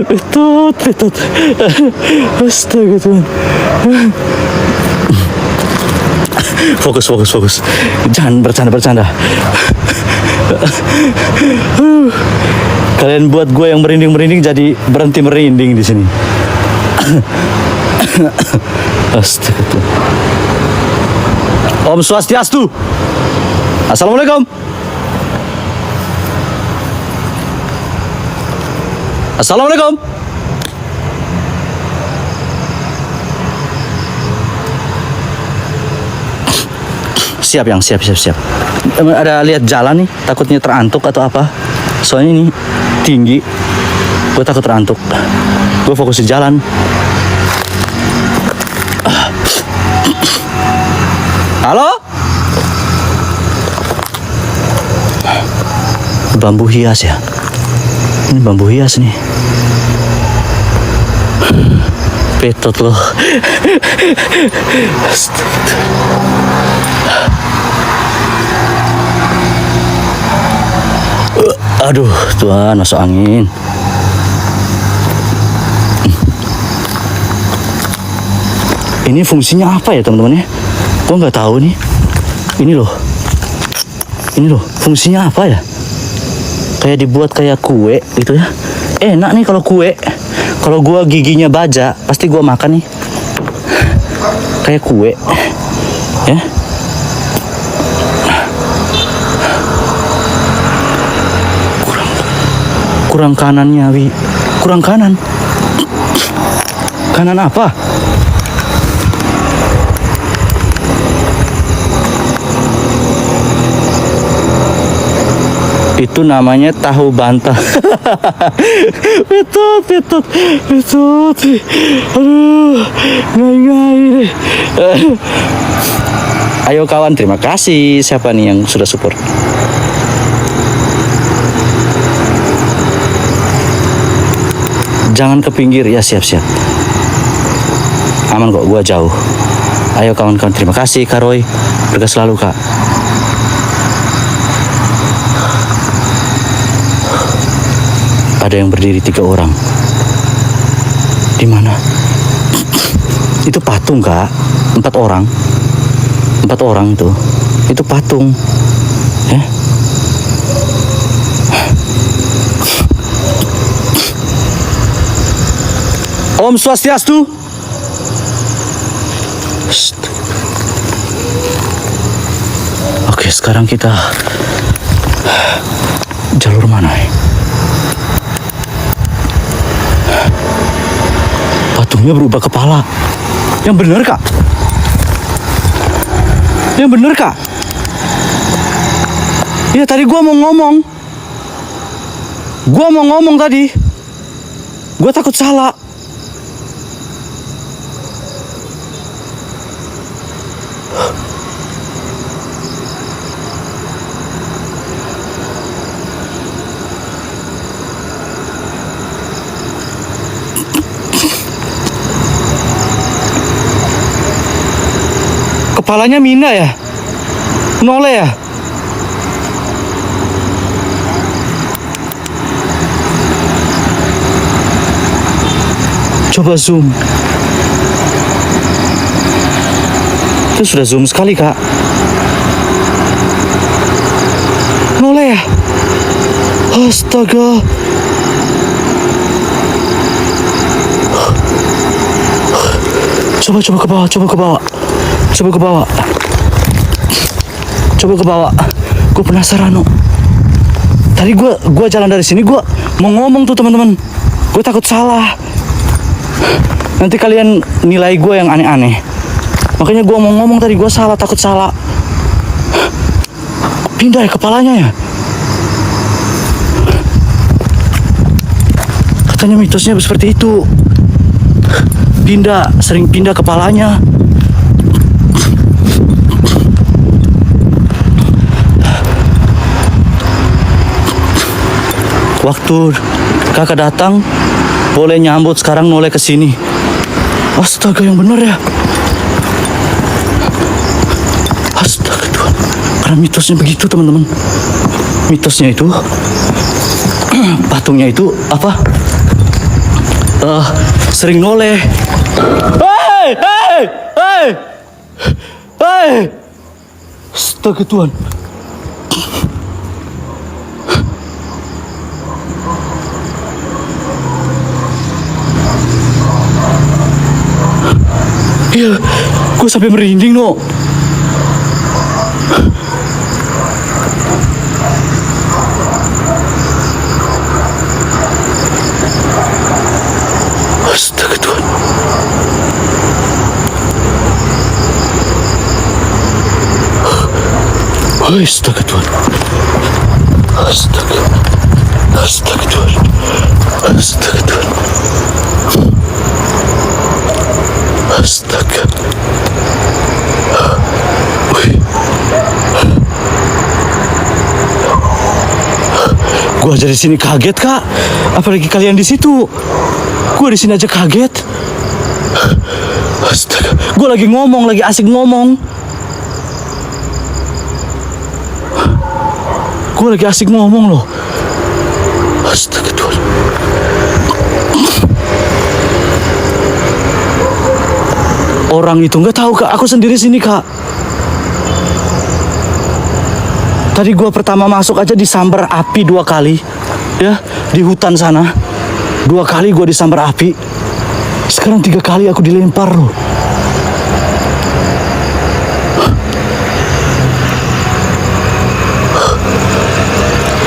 Petot. Astaga Tuhan. Fokus. Jangan bercanda. Kalian buat gue yang merinding jadi berhenti merinding di sini. Astaga. Om Swastiastu. Assalamualaikum. Assalamualaikum. Siap. Ada lihat jalan nih, takutnya terantuk atau apa? Soalnya ini tinggi, gue takut terantuk. Gue fokus di jalan. Halo? Bambu hias ya? Ini bambu hias nih. Petot loh. Aduh, Tuhan, masuk angin. Ini fungsinya apa ya teman-teman ya? Gue nggak tahu nih. Ini loh, fungsinya apa ya? Kayak dibuat kayak kue gitu ya. Enak nih kalau kue. Kalau gue giginya baja, pasti gue makan nih. Kayak kue, ya. Kurang kanannya, Wi. Kurang kanan. Kanan apa? Itu namanya tahu bantah. Petot. Aduh, ngai. Ayo kawan, terima kasih. Siapa nih yang sudah support? Jangan ke pinggir ya, siap. Aman kok, gua jauh. Ayo kawan-kawan, terima kasih Kak Roy. Berkah selalu Kak. Ada yang berdiri 3 orang. Di mana? Itu patung Kak. 4 orang. 4 orang tuh. Itu patung. Ya. Om Swastiastu. Oke, sekarang kita jalur mana ya? Patungnya berubah kepala. Yang bener Kak? Yang bener Kak? Ya tadi gua mau ngomong tadi. Gua takut salah. Kepalanya Mina ya? Nole ya? Coba zoom. Itu sudah zoom sekali, Kak. Noleh ya? Astaga. Coba ke bawah. Coba ke bawah. Gue penasaran, no. Tadi gue jalan dari sini, gue mau ngomong tuh teman-teman. Gue takut salah. Nanti kalian nilai gue yang aneh-aneh. Makanya gue mau ngomong tadi, gue salah, takut salah. Pindah ya kepalanya ya. Katanya mitosnya seperti itu. Sering pindah kepalanya. Waktu kakak datang, boleh nyambut, sekarang noleh ke sini. Astaga, yang bener ya. Astaga Tuhan. Karena mitosnya begitu teman-teman. Mitosnya itu, patungnya itu apa? Sering noleh. Hei! Astaga Tuhan. Iya, gue sampai merinding, no. Astaga Tuhan. Astaga Tuhan. Astaga Tuhan. Astaga Tuhan. Astaga. Gua aja di sini kaget, Kak. Apalagi kalian di situ. Gua di sini aja kaget. Astaga. Gua lagi ngomong, lagi asik ngomong. Gua lagi asik ngomong loh. Astaga Tuhan. Orang itu nggak tahu, Kak. Aku sendiri sini, Kak. Tadi gua pertama masuk aja disambar api 2 kali, ya, di hutan sana. 2 kali gua disambar api. Sekarang 3 kali aku dilempar loh.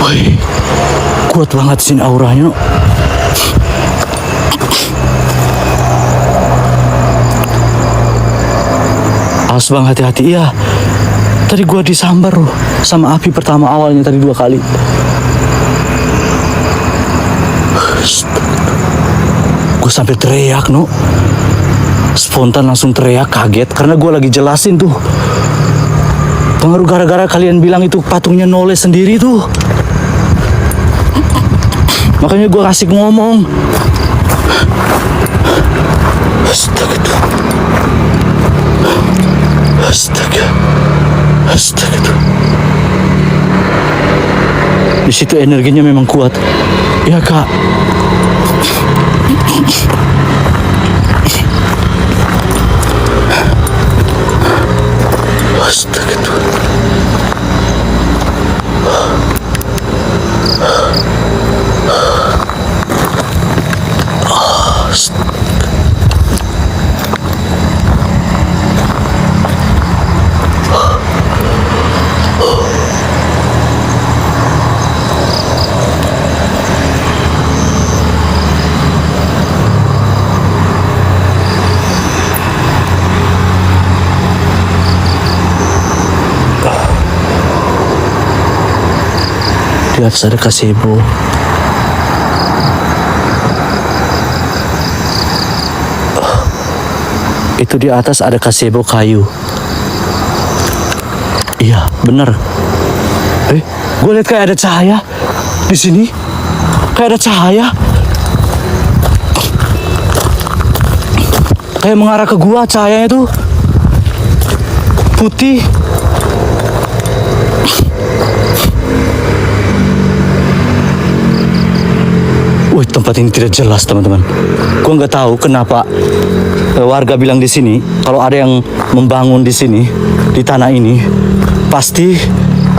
Woi, kuat banget sini auranya, no. Awas bang, hati-hati ya. Tadi gua disambar loh sama api pertama awalnya tadi 2 kali. Gue sampai teriak, no. Spontan langsung teriak, kaget karena gue lagi jelasin tuh. Pengaruh gara-gara kalian bilang itu patungnya noleh sendiri tuh. Makanya gue kasih ngomong. Astaga tuh. Astaga tuh. Di situ energinya memang kuat. Ya, Kak. Astaga tuh. Di atas ada gazebo. Itu di atas ada gazebo kayu. Iya, bener. Gue lihat kayak ada cahaya di sini. Kayak ada cahaya. Kayak mengarah ke gua, cahayanya tuh putih. Wih, tempat ini tidak jelas teman-teman. Gua nggak tahu kenapa warga bilang di sini kalau ada yang membangun di sini di tanah ini pasti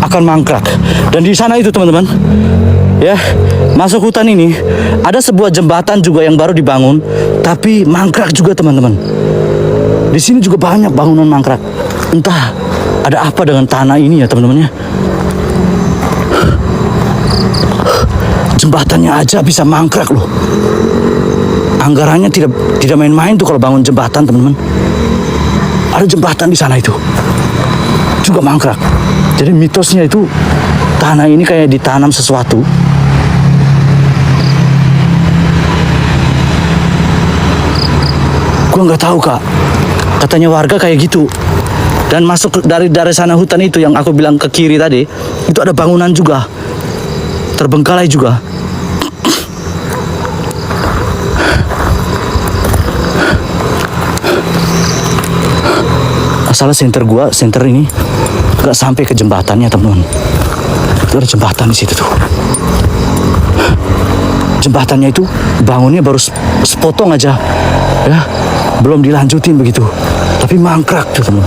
akan mangkrak. Dan di sana itu teman-teman, ya masuk hutan ini ada sebuah jembatan juga yang baru dibangun, tapi mangkrak juga teman-teman. Di sini juga banyak bangunan mangkrak. Entah ada apa dengan tanah ini ya teman-teman ya. Jembatannya aja bisa mangkrak loh. Anggarannya tidak main-main tuh kalau bangun jembatan teman-teman. Ada jembatan di sana itu juga mangkrak. Jadi mitosnya itu tanah ini kayak ditanam sesuatu. Gua nggak tahu kak. Katanya warga kayak gitu. Dan masuk dari sana hutan itu yang aku bilang ke kiri tadi, itu ada bangunan juga, terbengkalai juga. Masalah center ini nggak sampai ke jembatannya teman-teman. Itu ada jembatan di situ tuh. Jembatannya itu bangunnya baru sepotong aja, ya, belum dilanjutin begitu. Tapi mangkrak tuh teman.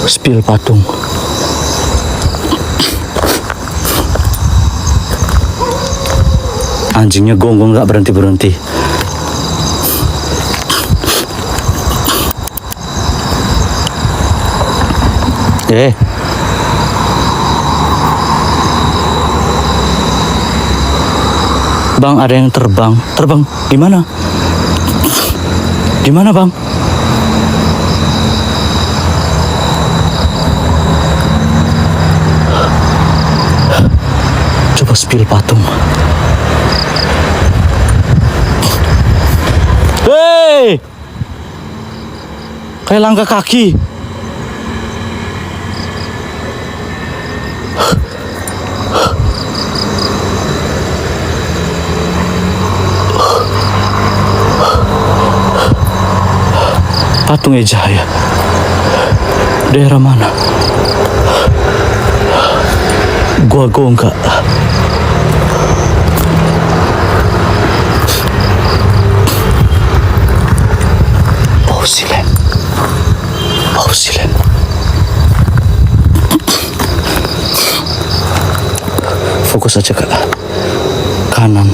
Spill patung. Anjingnya gonggong nggak berhenti. Bang, ada yang terbang. Terbang di mana? Di mana, Bang? Coba spill patung. Hei! Kayak langkah kaki. Patung Ejaya. Daerah mana? Gua enggak. Silen. Fokus aja ke kanan.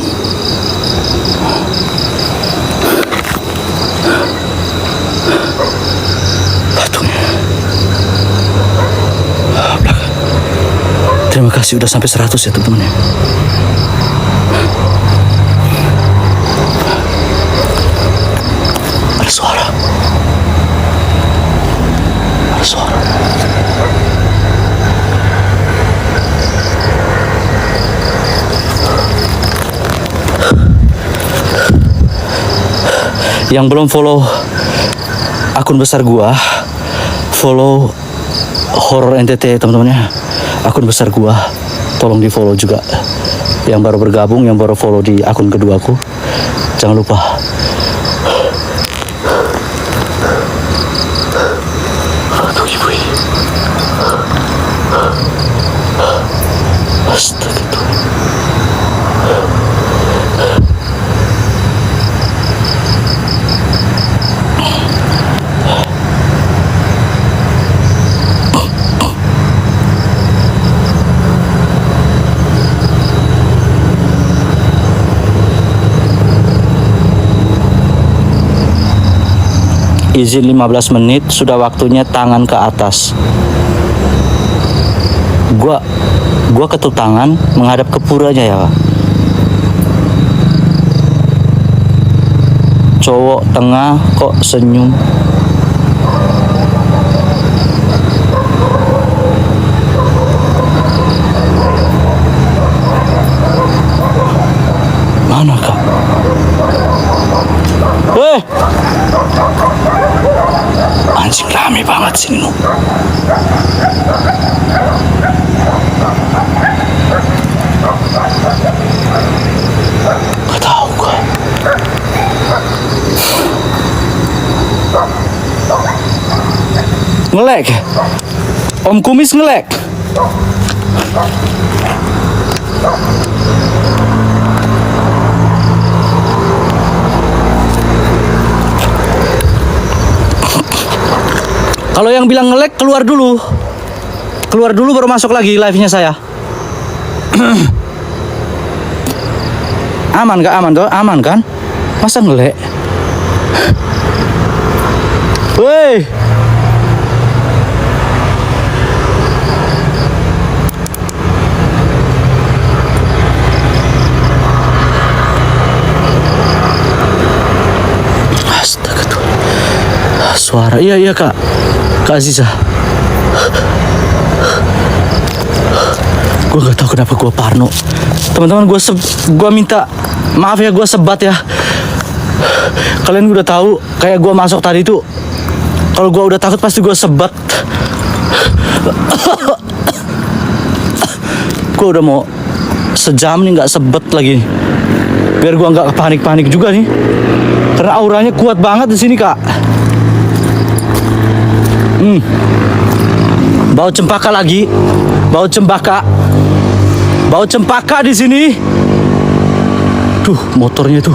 Patungnya. Terima kasih udah sampai 100 ya teman-teman ya. Ada suara. Yang belum follow akun besar gua, follow Horror NTT teman-teman ya. Akun besar gua, tolong di follow juga. Yang baru bergabung, yang baru follow di akun kedua aku, jangan lupa. Astaga tuh. Izin 15 menit, sudah waktunya tangan ke atas. Gua ketuk tangan menghadap ke puranya ya, Pak. Cowok tengah kok senyum. Mana Kak? Anjing rame banget sini nu. Gak tahu gua. Ngelek. Om Kumis ngelek. Kalau yang bilang ngelek keluar dulu. Keluar dulu baru masuk lagi live-nya saya. Aman gak? Aman toh? Aman kan? Masa ngelek? Woi. Astaga tuh. Suara. Iya Kak. Kak Aziza. Gue gak tahu kenapa gue parno. Teman-teman, gue minta maaf ya, gue sebat ya. Kalian udah tahu kayak gue masuk tadi tuh. Kalau gue udah takut pasti gue sebat. Gue udah mau sejam nih nggak sebet lagi. Biar gue nggak panik-panik juga nih. Karena auranya kuat banget di sini Kak. Bau cempaka lagi. Bau cempaka. Bau cempaka di sini. Tuh, motornya tuh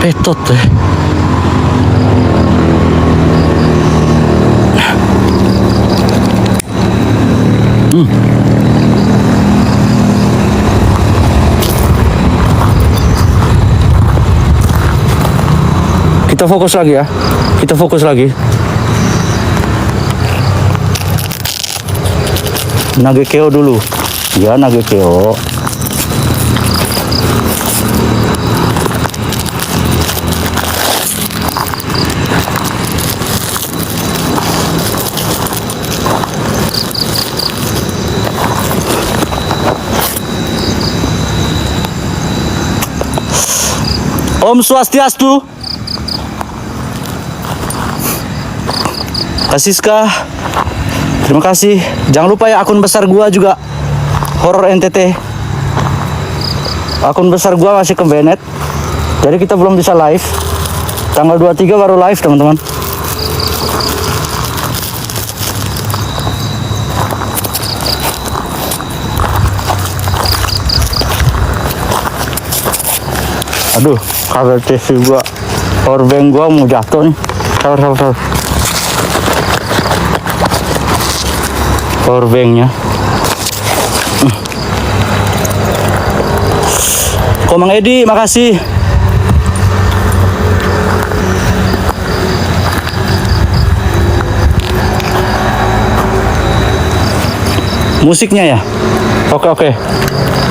petot deh. Kita fokus lagi ya. Kita fokus lagi. Nagekeo dulu. Ya, Nagekeo. Om Swastiastu. Kasiska. Terima kasih. Jangan lupa ya akun besar gua juga Horror NTT. Akun besar gua masih ke Bennett. Jadi kita belum bisa live. Tanggal 23 baru live, teman-teman. Aduh, kabel TV gua, powerbank gua mau jatuh nih. Sabar. Powerbanknya. Komang Edi, makasih. Musiknya ya? Oke.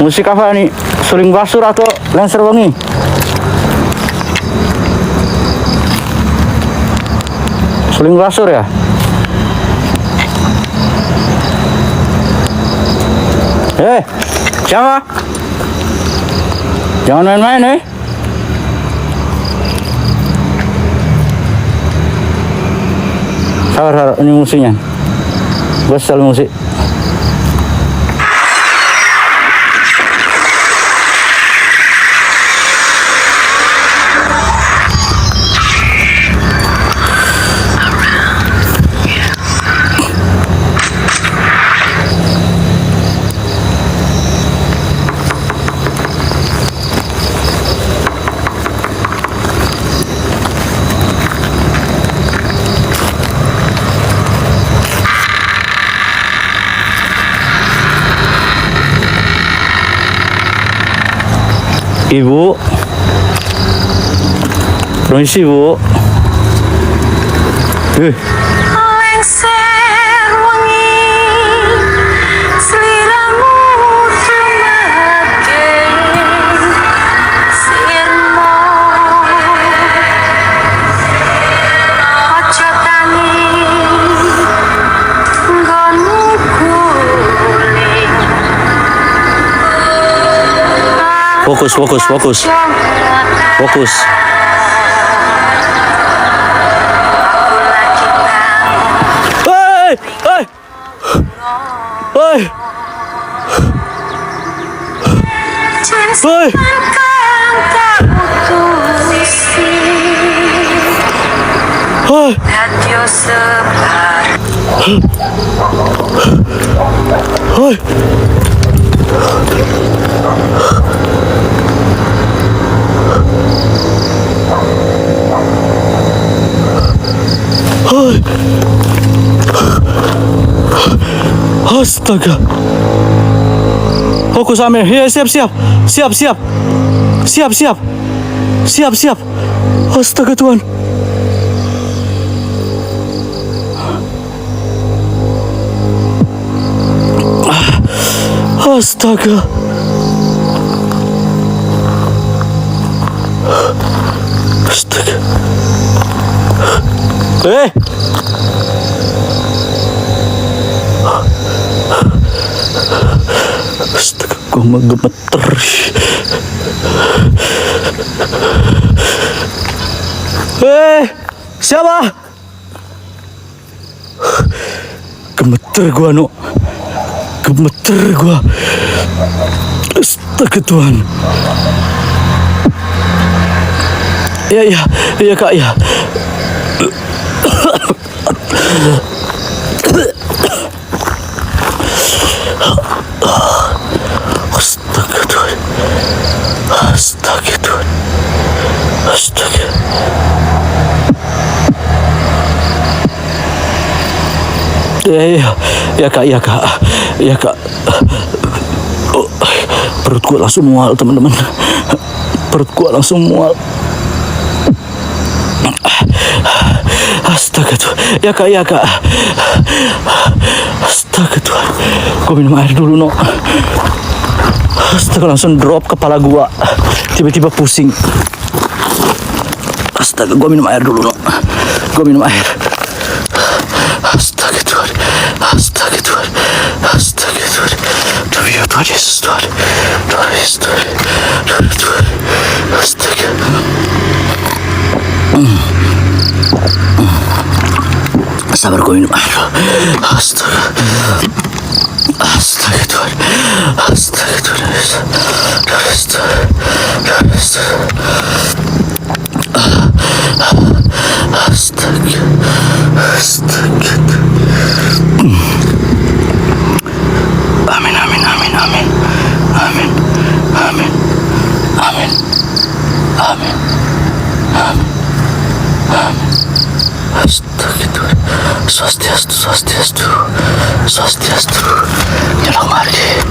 Musik apa nih? Suling basur atau Lancer Wengi? Suling basur ya? Siapa? Jangan main-main Sabar, ini musiknya. Gue setel musik. Ibu, permisi Bu. Lengser wangi, seliramu tumaken, sirmo, ojo tangi, nggonmu guling. Fokus. Hoi. Hoi. Astaga. Fokus Amir. Ya, siap. Siap. Astaga Tuhan. Astaga. Astaga. Astaga, gua mah gemeter. Siapa? Gemeter gua, No. Gemeter gua. Astaga Tuhan. Iya Kak, ya. Astaga Tuhan. Astaga. Ya kak. Oh, perut gua langsung mual teman-teman. Astaga Tuhan. Ya kak. Astaga Tuhan. Gua minum air dulu, No. Astaga, langsung drop kepala gua. Tiba-tiba pusing. Astaga, gua minum air dulu, No. Astaga Tuhan. Ya Tuhan Yesus, Tuhan. Astaga. Sabar, gue minum air. Astaga Tuhan. Astaga. Amin. Astaga Tuhan. Swastiastu. Nyalang margi.